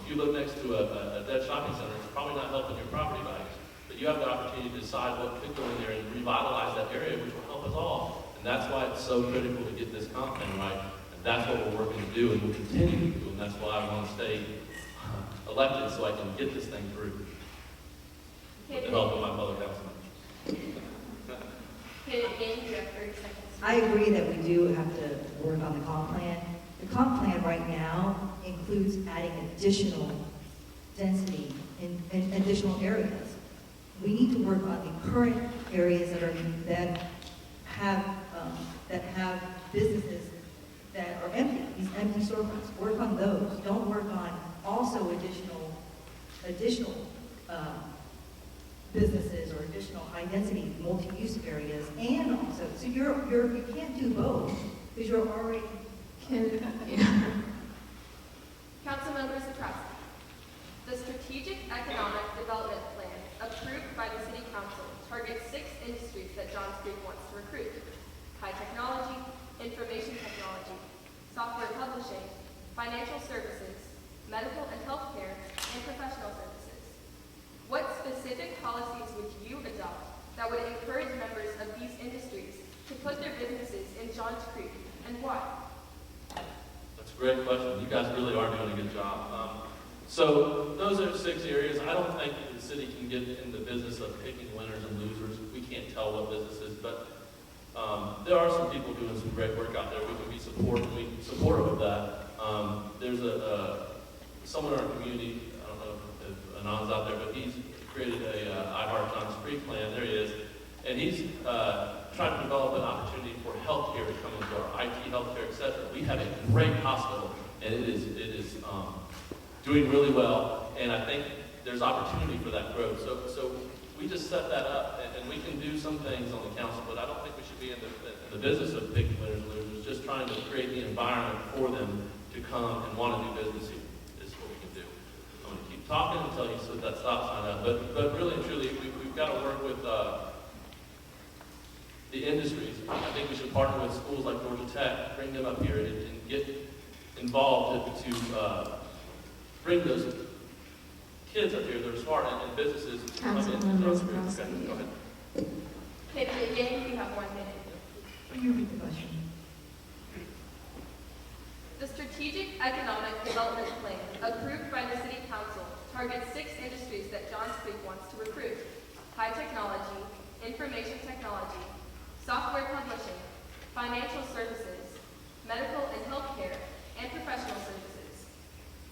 If you live next to a dead shopping center, it's probably not helping your property values, but you have the opportunity to decide what could go in there and revitalize that area, which will help us all. And that's why it's so critical to get this comp plan right, and that's what we're working to do, and we'll continue to do, and that's why I want to stay elected so I can get this thing through. With the help of my fellow councilmen. Candidate Yang, you have 30 seconds. I agree that we do have to work on the comp plan. The comp plan right now includes adding additional density in additional areas. We need to work on the current areas that have businesses that are empty, these empty storefronts. Work on those. Don't work on also additional businesses or additional high-density multi-use areas, and also, so you can't do both because you're already. Councilmember Zakowski, the Strategic Economic Development Plan approved by the City Council targets 6 industries that Johns Creek wants to recruit: high technology, information technology, software publishing, financial services, medical and healthcare, and professional services. What specific policies would you adopt that would encourage members of these industries to put their businesses in Johns Creek, and why? That's a great question. You guys really are doing a good job. So those are 6 areas. I don't think the city can get in the business of picking winners and losers. We can't tell what businesses, but there are some people doing some great work out there. We can be supportive of that. There's someone in our community, I don't know if Anand's out there, but he's created a I Heart Johns Creek plan. There he is. And he's trying to develop an opportunity for healthcare to come into our IT, healthcare, et cetera. We have a great hospital, and it is doing really well. And I think there's opportunity for that growth. So we just set that up, and we can do some things on the council, but I don't think we should be in the business of picking winners and losers. Just trying to create the environment for them to come and want to do business here is what we can do. I'm going to keep talking until you put that stop sign up. But really and truly, we've got to work with the industries. I think we should partner with schools like Georgia Tech, bring them up here and get involved to bring those kids up here that are smart and businesses. Councilmembers across Okay, go ahead. Candidate Yang, you have 1 minute. Can you repeat the question? The Strategic Economic Development Plan approved by the City Council targets 6 industries that Johns Creek wants to recruit: high technology, information technology, software publishing, financial services, medical and healthcare, and professional services.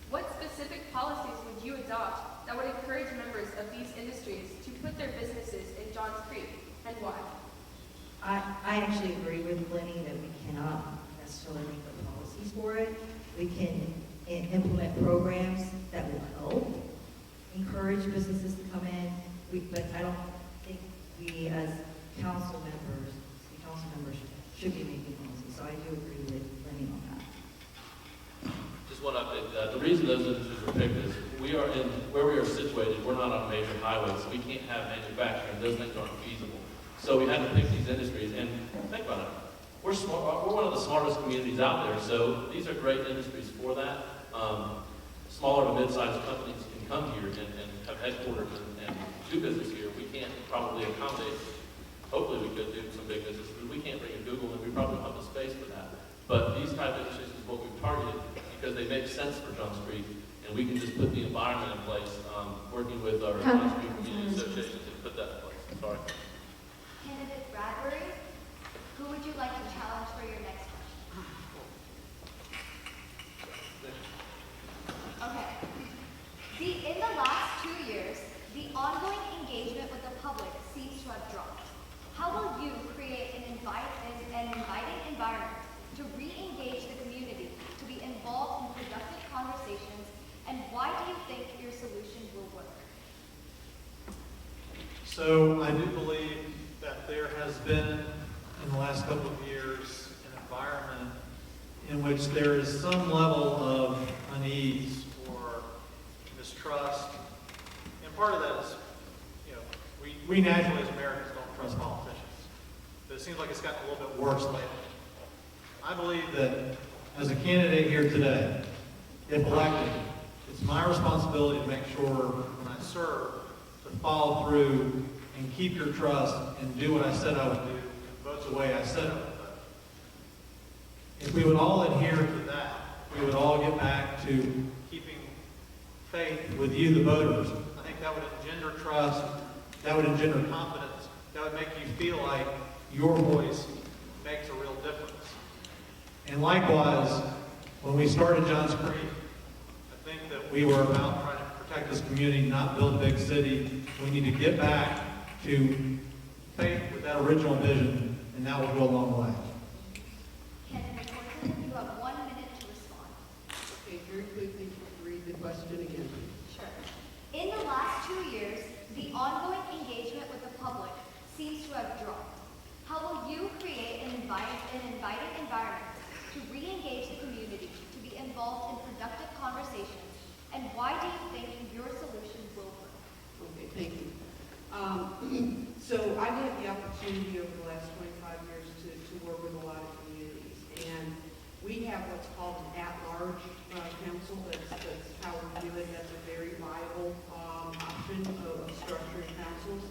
What specific policies would you adopt that would encourage members of these industries to put their businesses in Johns Creek, and why? I actually agree with Lenny that we cannot necessarily make the policies for it. We can implement programs that will help encourage businesses to come in, but I don't think we as council members should be making policies. So I do agree with Lenny on that. Just one update. The reason those industries were picked is where we are situated, we're not on a major highway, so we can't have manufacturing. Those things aren't feasible. So we had to pick these industries, and think about it. We're one of the smartest communities out there, so these are great industries for that. Smaller to mid-sized companies can come here and have headquarters and do business here. We can't probably accommodate. Hopefully we could do some big business, but we can't bring in Google, and we probably don't have the space for that. But these type of industries is what we've targeted because they make sense for Johns Creek, and we can just put the environment in place, working with our Johns Creek Community Association to put that in place. Sorry. Candidate Bradbury, who would you like to challenge for your next question? Okay. In the last 2 years, the ongoing engagement with the public seems to have dropped. How will you create an inviting environment to re-engage the community, to be involved in productive conversations, and why do you think your solution will work? So I do believe that there has been, in the last couple of years, an environment in which there is some level of unease or mistrust. And part of that is, we naturally as Americans don't trust politicians. But it seems like it's gotten a little bit worse lately. I believe that as a candidate here today, if elected, it's my responsibility to make sure when I serve to follow through and keep your trust and do what I said I would do and vote the way I said I would vote. If we would all adhere to that, we would all get back to keeping faith with you, the voters. I think that would engender trust, that would engender confidence, that would make you feel like your voice makes a real difference. And likewise, when we started Johns Creek, I think that we were about trying to protect this community, not build a big city. We need to get back to faith with that original vision, and that will go a long way. Candidate Horton, you have 1 minute to respond. Okay, very quickly, read the question again. Sure. In the last 2 years, the ongoing engagement with the public seems to have dropped. How will you create an inviting environment to re-engage the community, to be involved in productive conversations, and why do you think your solution will work? Okay, thank you. So I've had the opportunity over the last 25 years to work with a lot of communities, and we have what's called an at-large council. That's how we do it. That's a very viable option of structuring councils.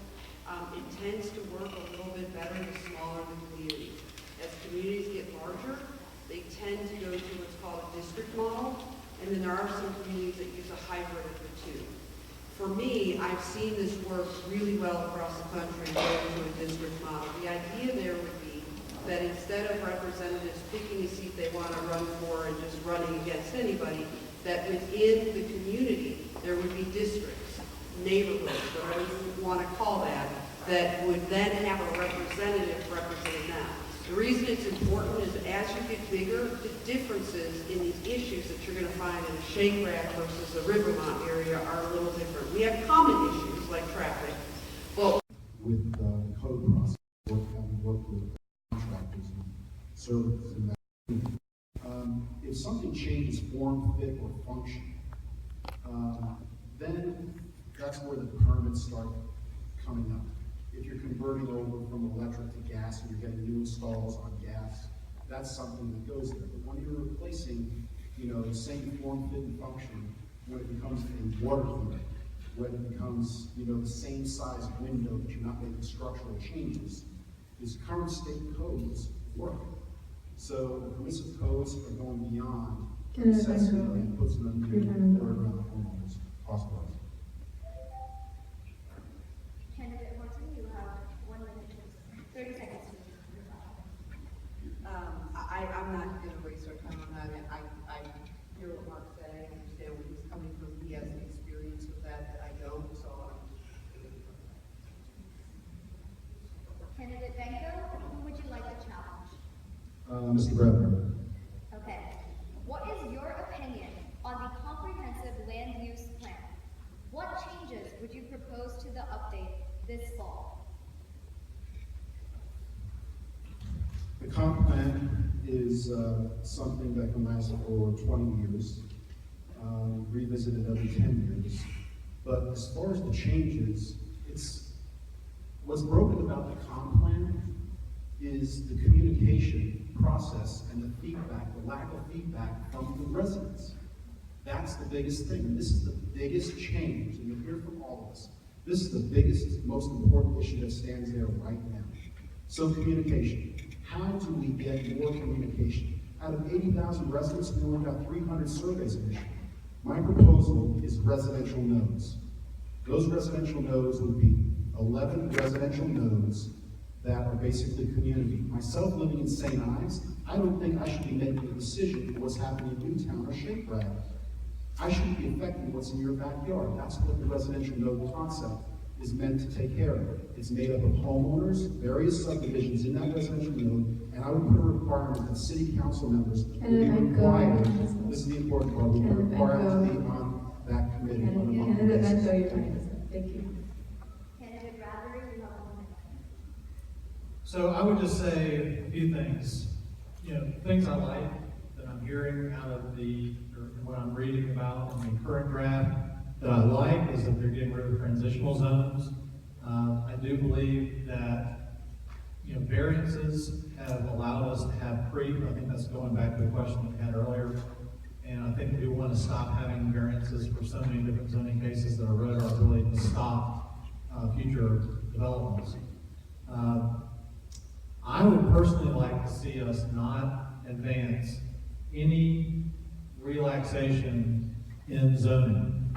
It tends to work a little bit better the smaller the communities. As communities get larger, they tend to go to what's called a district model, and then there are some communities that use a hybrid of the two. For me, I've seen this work really well across the country going to a district model. The idea there would be that instead of representatives picking a seat they want to run for and just running against anybody, that within the community there would be districts neighborhoods, whatever you want to call that, that would then have a representative representing them. The reason it's important is as you get bigger, the differences in these issues that you're going to find in a Shake Rack versus the Rivermont area are a little different. We have common issues like traffic, but with the code process, having worked with contractors and servers in that. If something changes form, fit, or function, then that's where the permits start coming up. If you're converting over from electric to gas and you're getting new installs on gas, that's something that goes there. But when you're replacing, the same form, fit, and function, when it becomes a water heater, when it becomes, the same size window that you're not making structural changes, is current state codes work. So permissive codes are going beyond necessity and puts them in the burden on the homeowners. Possible. Candidate Horton, you have 1 minute, 30 seconds. I'm not going to waste our time on that. I hear what Mark said. I understand where he's coming from. He has an experience with that I don't. So Candidate Benko, who would you like to challenge? Mr. Bradford. Okay. What is your opinion on the comprehensive land use plan? What changes would you propose to the update this fall? The comp plan is something that can last for 20 years, revisited every 10 years. But as far as the changes, what's broken about the comp plan is the communication process and the feedback, the lack of feedback from the residents. That's the biggest thing, and this is the biggest change, and you'll hear from all of us. This is the biggest, most important issue that stands there right now. So communication. How do we get more communication? Out of 80,000 residents, we only got 300 surveys initially. My proposal is residential nodes. Those residential nodes would be 11 residential nodes that are basically community. Myself living in St. Ives, I don't think I should be making a decision for what's happening in Newtown or Shake Rack. I should be affecting what's in your backyard. That's what the residential node concept is meant to take care of. It's made up of homeowners, various subdivisions in that residential node, and I would put a requirement that city council members will be required, this is the important part, will be required to be on that committee on a monthly basis. Thank you. Candidate Bradbury, you have 1 minute. So I would just say a few things. Things I like that I'm hearing out of or what I'm reading about in the current draft that I like is that they're getting rid of transitional zones. I do believe that variances have allowed us to have creep. I think that's going back to the question that we had earlier. And I think we want to stop having variances for so many different zoning cases that erode our ability to stop future developments. I would personally like to see us not advance any relaxation in zoning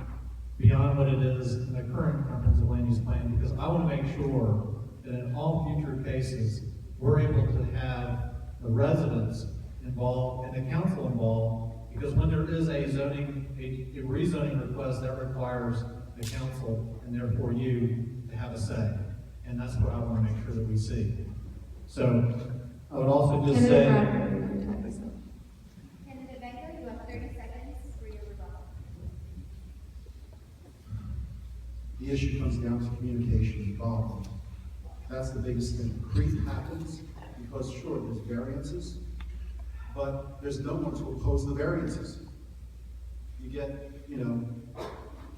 beyond what it is in the current comprehensive land use plan, because I want to make sure that in all future cases, we're able to have the residents involved and the council involved, because when there is a rezoning request, that requires the council and therefore you to have a say. And that's what I want to make sure that we see. So I would also just say, Candidate Benko, you have 30 seconds for your rebuttal. The issue comes down to communication and volume. That's the biggest thing. Creep happens because, sure, there's variances, but there's no one to oppose the variances. You get,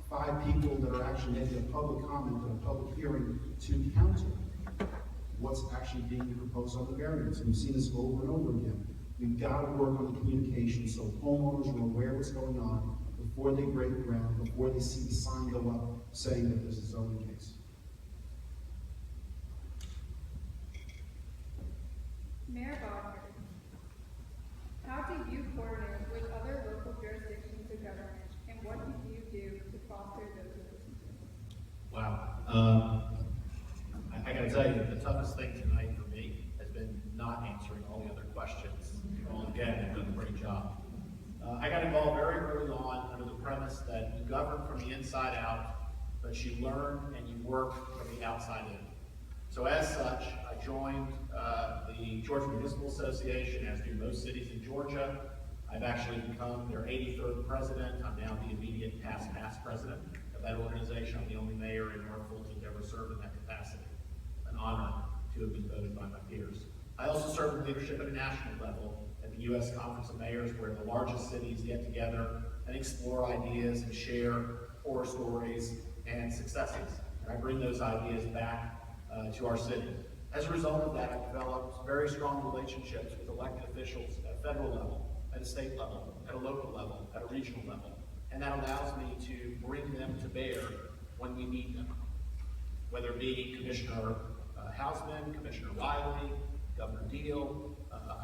5 people that are actually making a public comment and a public hearing to council what's actually being proposed on the variance. And we've seen this over and over again. We've got to work on the communication so homeowners are aware of what's going on before they break ground, before they see the sign go up saying that there's a zoning case. Mayor Bogner, how do you coordinate with other local jurisdictions of government, and what do you do to foster those relationships? Wow. I gotta tell you, the toughest thing tonight for me has been not answering all the other questions. You all, again, have done a great job. I got involved very early on under the premise that you govern from the inside out but you learn and you work from the outside in. So as such, I joined the Georgia Municipal Association, as do most cities in Georgia. I've actually become their 83rd president. I'm now the immediate past president of that organization. I'm the only mayor in North Fulton to ever serve in that capacity. An honor to have been voted by my peers. I also serve in leadership at a national level at the U.S. Conference of Mayors, where the largest cities get together and explore ideas and share horror stories and successes. And I bring those ideas back to our city. As a result of that, I've developed very strong relationships with elected officials at a federal level, at a state level, at a local level, at a regional level. And that allows me to bring them to bear when we need them. Whether it be Commissioner Hausman, Commissioner Wiley, Governor Deal,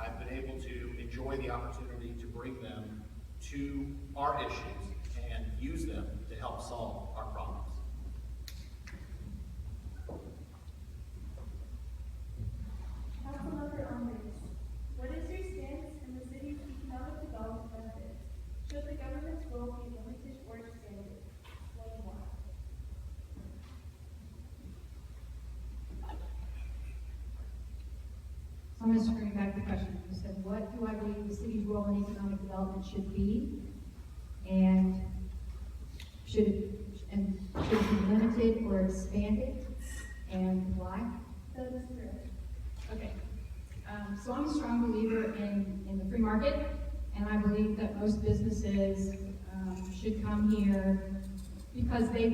I've been able to enjoy the opportunity to bring them to our issues and use them to help solve our problems. Councilmember Andres, what is your stance in the city's economic development benefits? Should the government's role be limited or expanded? Explain why. So I'm going to bring back the question. You said, what do I believe the city's role in economic development should be? And should it be limited or expanded? And why? That is correct. Okay. So I'm a strong believer in the free market, and I believe that most businesses should come here because they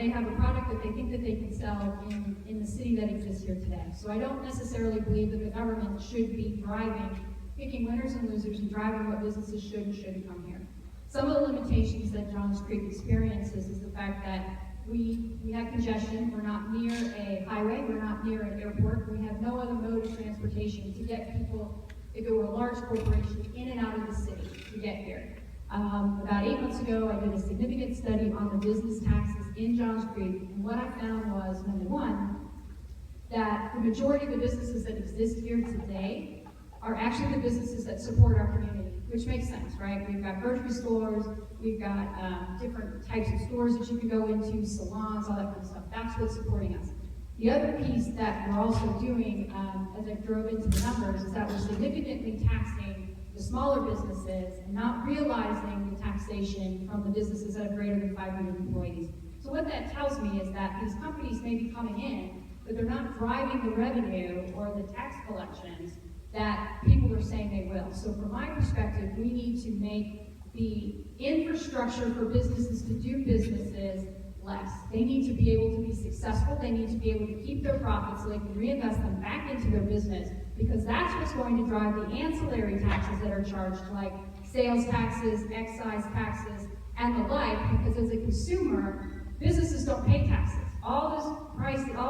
have a product that they think that they can sell in the city that exists here today. So I don't necessarily believe that the government should be picking winners and losers and driving what businesses should and shouldn't come here. Some of the limitations that Johns Creek experiences is the fact that we have congestion. We're not near a highway. We're not near an airport. We have no other mode of transportation to get people, if it were a large corporation, in and out of the city to get here. About 8 months ago, I did a significant study on the business taxes in Johns Creek, and what I found was, number one, that the majority of the businesses that exist here today are actually the businesses that support our community, which makes sense, right? We've got grocery stores, we've got different types of stores that you can go into, salons, all that kind of stuff. That's what's supporting us. The other piece that we're also doing, as I drove into the numbers, is that we're significantly taxing the smaller businesses and not realizing the taxation from the businesses that have greater than 500 employees. So what that tells me is that these companies may be coming in, but they're not driving the revenue or the tax collections that people are saying they will. So from my perspective, we need to make the infrastructure for businesses to do businesses less. They need to be able to be successful. They need to be able to keep their profits so they can reinvest them back into their business, because that's what's going to drive the ancillary taxes that are charged, like sales taxes, excise taxes, and the like, because as a consumer, businesses don't pay taxes. All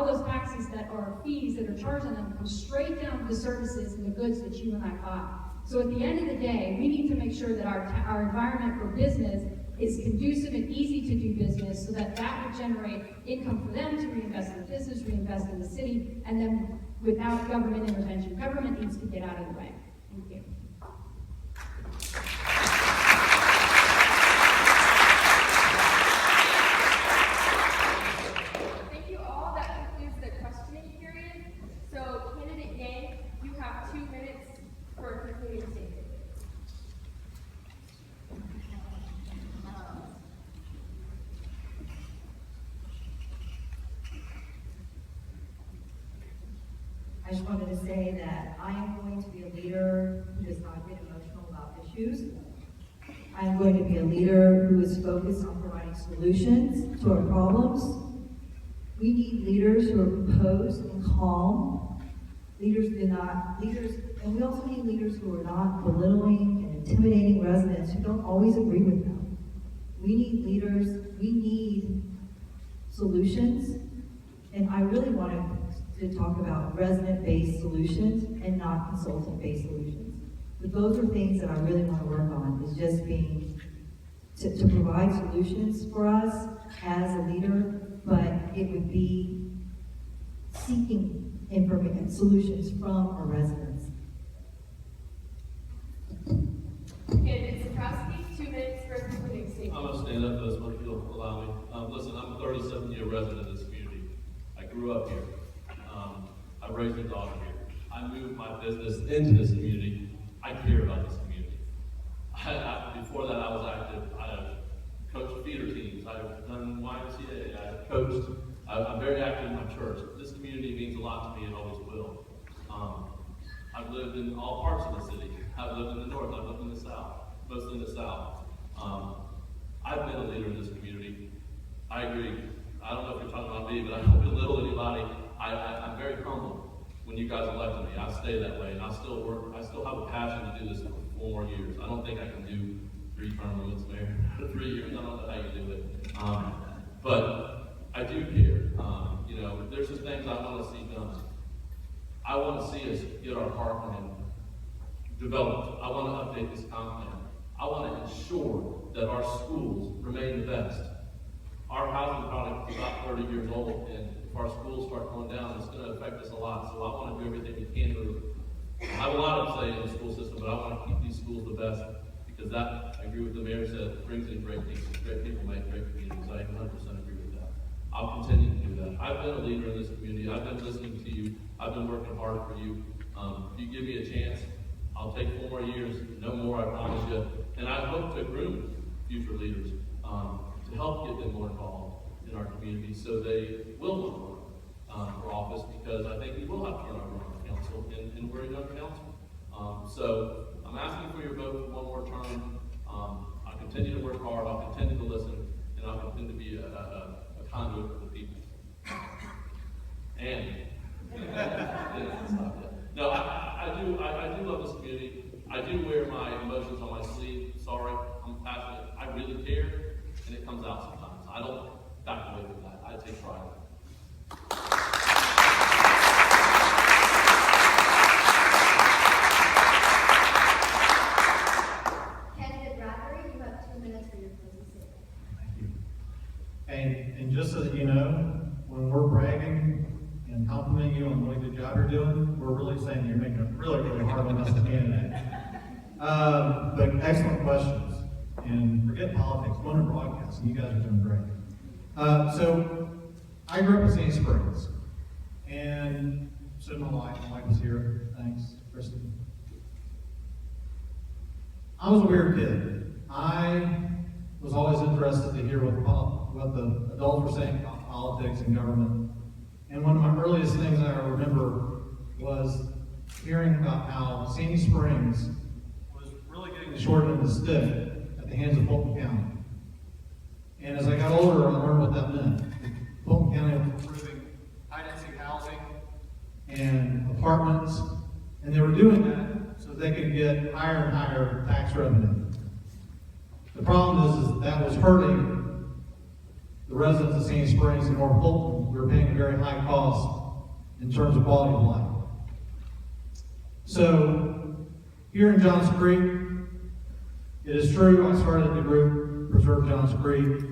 those taxes that are fees that are charged on them come straight down to the services and the goods that you and I buy. So at the end of the day, we need to make sure that our environment for business is conducive and easy to do business, so that will generate income for them to reinvest in the business, reinvest in the city, and then without government intervention. Government needs to get out of the way. Thank you. Thank you all. That concludes the questioning period. So, candidate Yang, you have 2 minutes for a concluding statement. I just wanted to say that I am going to be a leader who does not get emotional about issues. I am going to be a leader who is focused on providing solutions to our problems. We need leaders who are composed and calm. And we also need leaders who are not belittling and intimidating residents who don't always agree with them. We need leaders, we need solutions, and I really want to talk about resident-based solutions and not consultant-based solutions. But those are things that I really want to work on, is just to provide solutions for us as a leader, but it would be seeking solutions from our residents. Candidate Zakrowski, 2 minutes for a concluding statement. I'm going to stand up for this one if you'll allow me. Listen, I'm a 37-year resident of this community. I grew up here. I raised a daughter here. I moved my business into this community. I care about this community. Before that, I was active. I have coached feeder teams. I've done YMCA. I've coached. I'm very active in my church. This community means a lot to me and always will. I've lived in all parts of the city. I've lived in the north. I've lived in the south, mostly in the south. I've been a leader in this community. I agree. I don't know if you're talking about me, but I don't belittle anybody. I'm very humble when you guys elected me. I stay that way, and I still work. I still have a passion to do this for 4 more years. I don't think I can do 3 term limits, Mayor. 3 years. I don't know how you do it. But I do care. You know, there's some things I want to see done. I want to see us get our park plan developed. I want to update this comp plan. I want to ensure that our schools remain the best. Our housing product is about 30 years old, and if our schools start going down, it's going to affect us a lot. So I want to do everything we can to. I have a lot of say in the school system, but I want to keep these schools the best because that, I agree with the mayor said, brings in great things. Great people make great communities. I 100% agree with that. I'll continue to do that. I've been a leader in this community. I've been listening to you. I've been working hard for you. If you give me a chance, I'll take 4 more years, no more, I promise you. And I hope to groom future leaders to help get them more involved in our community so they will run for office because I think we will have turnover on the council and we're a young council. So I'm asking for your vote for 1 more term. I'll continue to work hard, I'll continue to listen, and I'll continue to be a conduit for the people. And no, I do love this community. I do wear my emotions on my sleeve. Sorry, I'm passionate. I really care, and it comes out sometimes. I don't back away from that. I take pride in it. Candidate Bradbury, you have 2 minutes for your closing statement. Thank you. And just so that you know, when we're bragging and complimenting you on the really good job you're doing, we're really saying you're making it really, really hard on us as a candidate. But excellent questions. And forget politics, go into broadcasting. You guys are doing great. So I grew up in Sandy Springs. And so did my wife. My wife is here. Thanks, Kristen. I was a weird kid. I was always interested to hear what the adults were saying about politics and government. And one of my earliest things I remember was hearing about how Sandy Springs was really getting the short end of the stick at the hands of Fulton County. And as I got older, I learned what that meant. Fulton County was improving high-density housing and apartments, and they were doing that so they could get higher and higher tax revenue. The problem is that was hurting the residents of Sandy Springs and North Fulton. We were paying a very high cost in terms of quality of life. So, here in Johns Creek, it is true, I started the group Preserve Johns Creek,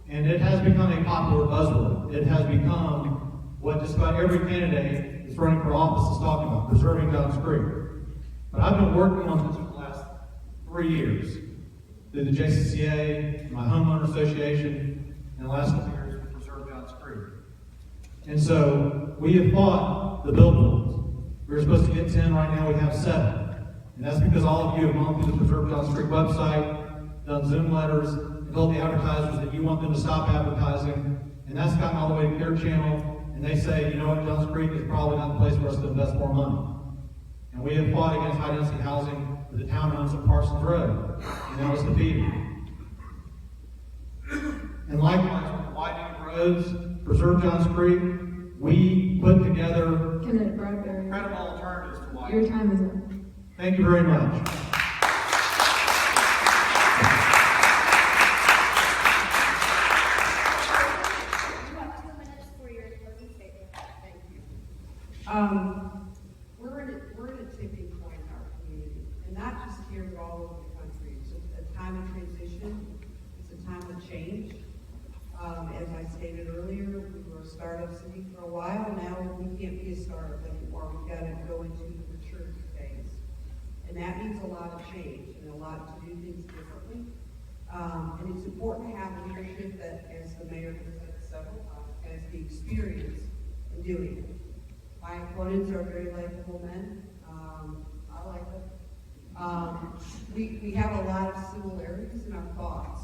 and it has become a popular buzzword. It has become what just about every candidate that's running for office is talking about, preserving Johns Creek. But I've been working on this for the last 3 years through the JCCA, my homeowner association, and the last couple of years with Preserve Johns Creek. And so we have fought the billboards. We were supposed to get 10, right now we have 7. And that's because all of you have gone through the Preserve Johns Creek website, done Zoom letters, and told the advertisers that you want them to stop advertising. And that's gotten all the way to Clear Channel, and they say, you know what, Johns Creek is probably not the place for us to invest more money. And we have fought against high-density housing with the townhomes at Parsons Road, and that was defeated. And likewise, with the widening of roads, Preserve Johns Creek, we put together Candidate Bradbury, incredible alternatives to widening. your time is up. Thank you very much. You have 2 minutes for your closing statement. Thank you. We're at a tipping point in our community, and not just here, but all over the country. It's a time of transition. It's a time of change. As I stated earlier, we were a startup city for a while. Now we can't be a startup anymore. We've got to go into the maturity phase. And that means a lot of change and a lot to do things differently. And it's important to have leadership that, as the mayor has said several times, has the experience in doing it. My opponents are very likable men. I like them. We have a lot of similarities in our thoughts.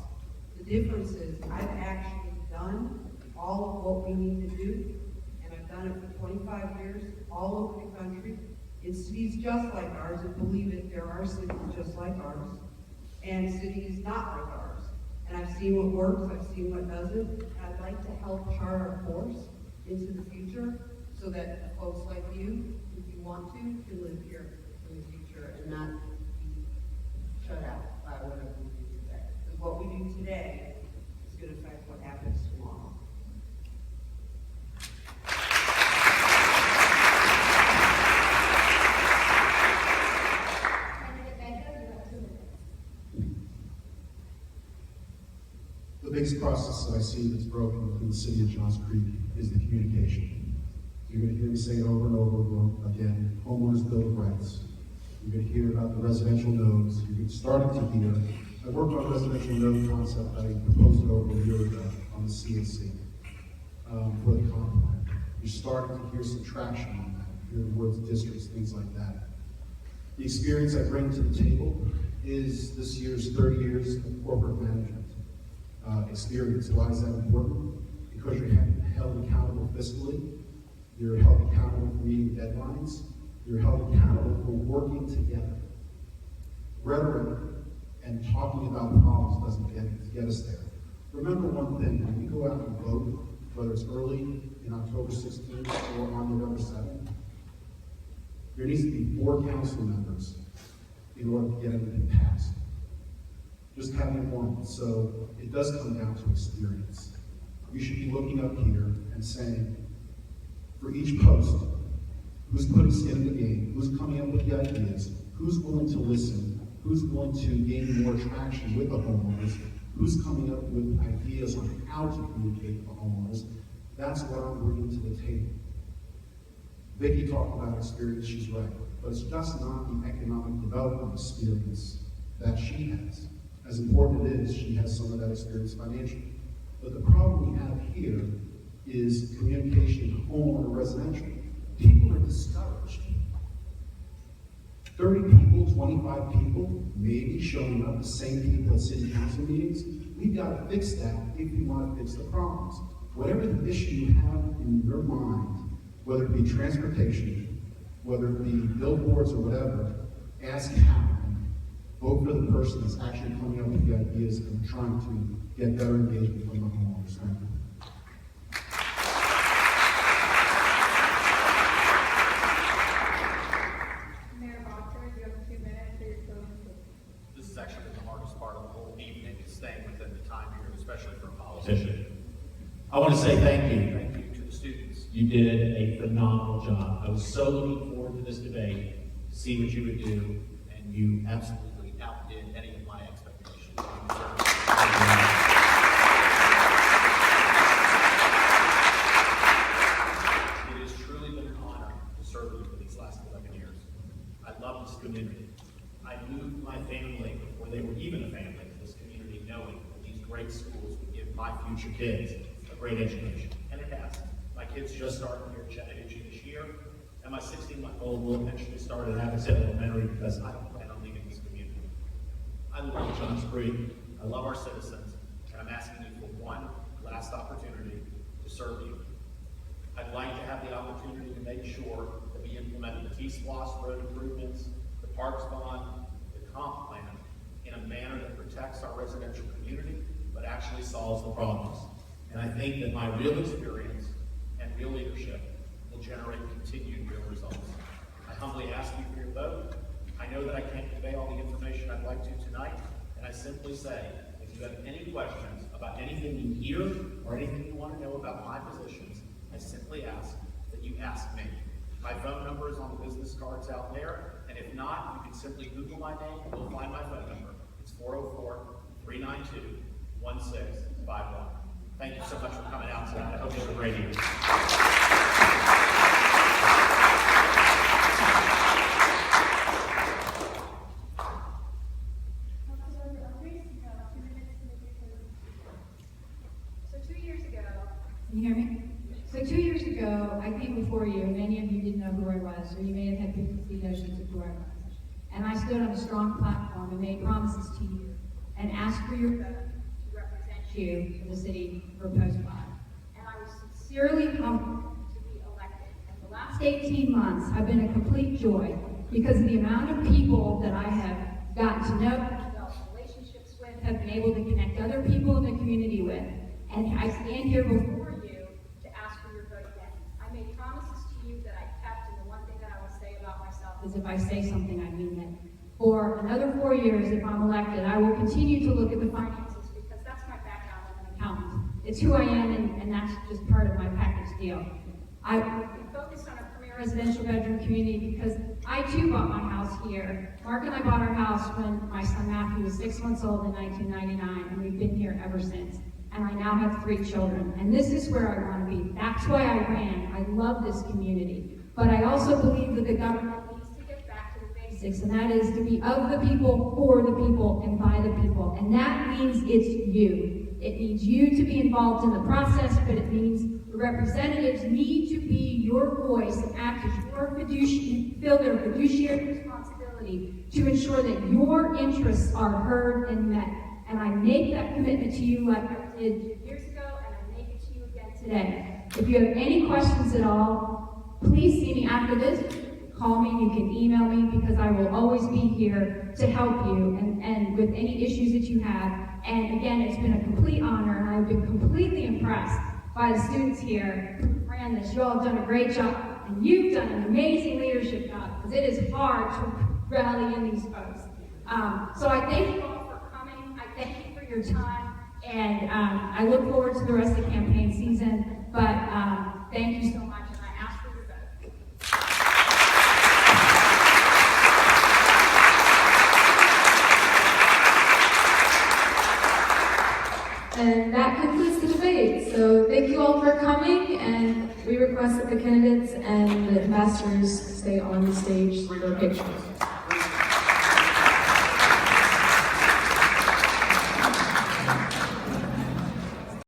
The difference is I've actually done all of what we need to do, and I've done it for 25 years all over the country in cities just like ours, and believe it, there are cities just like ours, and cities not like ours. And I've seen what works, I've seen what doesn't. I'd like to help chart our course into the future so that folks like you, if you want to, can live here in the future and not be shut out by whatever we do today. Because what we do today is going to affect what happens tomorrow. The biggest process that I see that's broken within the city of Johns Creek is the communication. You're going to hear me say it over and over again, homeowners' bill of rights. You're going to hear about the residential nodes. You're starting to hear. I worked on a residential node concept. I proposed it over a year ago on the CNC for the comp plan. You're starting to hear some traction on that. You hear the words districts, things like that. The experience I bring to the table is this year's 30 years of corporate management experience. Why is that important? Because you're held accountable fiscally. You're held accountable for meeting deadlines. You're held accountable for working together. Rhetoric and talking about problems doesn't get us there. Remember one thing, when you go out and vote, whether it's early in October 16th or on November 7th, there needs to be 4 council members in order to get everything passed. Just having one. So it does come down to experience. You should be looking up here and saying, for each post, who's putting skin in the game, who's coming up with the ideas, who's willing to listen, who's willing to gain more traction with the homeowners, who's coming up with ideas on how to communicate with the homeowners. That's what I'm bringing to the table. Vicki talked about experience, she's right, but it's just not the economic development experience that she has. As important it is, she has some of that experience financially. But the problem we have here is communication, homeowner, residential. People are discouraged. 30 people, 25 people, maybe showing up, the same people at city council meetings. We've got to fix that if we want to fix the problems. Whatever the issue you have in your mind, whether it be transportation, whether it be billboards or whatever, ask how. Vote for the person that's actually coming up with the ideas and trying to get better engagement from the homeowners. Thank you. Mayor Botker, you have 2 minutes for your closing statement. This has actually been the hardest part of the whole evening, is staying within the time here, especially for a politician. I want to say thank you. Thank you to the students. You did a phenomenal job. I was so looking forward to this debate, to see what you would do, and you absolutely outdid any of my expectations. It has truly been an honor to serve you for these last 11 years. I love this community. I moved my family before they were even a family to this community, knowing that these great schools would give my future kids a great education. And it has. My kids just started here at Chattahoochee this year, and my 16-month-old will eventually start at Abbott's Elementary because I don't plan on leaving this community. I love Johns Creek. I love our citizens, and I'm asking you for one last opportunity to serve you. I'd like to have the opportunity to make sure that we implement the T-SPLOS road improvements, the Parks Bond, the comp plan in a manner that protects our residential community, but actually solves the problems. And I think that my real experience and real leadership will generate continued real results. I humbly ask you for your vote. I know that I can't convey all the information I'd like to tonight, and I simply say, if you have any questions about anything you hear or anything you want to know about my positions, I simply ask that you ask me. My phone number is on the business cards out there, and if not, you can simply Google my name and you'll find my phone number. It's 404-392-1651. Thank you so much for coming out tonight. I hope you have a great evening. Councilmember Umbricht, you have 2 minutes to you, many of you didn't know who I was, or you may have had preconceived notions of who I was. And I stood on a strong platform and made promises to you and asked for your vote to represent you in the city for Post 5. And I was sincerely humbled to be elected. And the last 18 months have been a complete joy because of the amount of people that I have gotten to know, developed relationships with, have been able to connect other people in the community with. And I stand here before you to ask for your vote again. I made promises to you that I kept, and the one thing that I will say about myself is if I say something, I mean it. For another 4 years, if I'm elected, I will continue to look at the finances because that's my background as an accountant. It's who I am, and that's just part of my package deal. I will be focused on a premier residential bedroom community because I too bought my house here. Mark and I bought our house when my son Matthew was 6 months old in 1999, and we've been here ever since. And I now have 3 children. And this is where I want to be. That's why I ran. I love this community. But I also believe that the government needs to get back to the basics, and that is to be of the people, for the people, and by the people. And that means it's you. It needs you to be involved in the process, but it means the representatives need to be your voice and act as your fiduciary, fill their fiduciary responsibility to ensure that your interests are heard and met. And I make that commitment to you like I did 2 years ago, and I make it to you again today. If you have any questions at all, please see me after this. Call me, you can email me, because I will always be here to help you and with any issues that you have. And again, it's been a complete honor, and I've been completely impressed by the students here who ran this. You all have done a great job, and you've done an amazing leadership job, because it is hard to rally in these folks. So I thank you all for coming. I thank you for your time, and I look forward to the rest of the campaign season. But thank you so much, and I ask for your vote. And that concludes the debate. So thank you all for coming, and we request that the candidates and the ambassadors stay on the stage for pictures.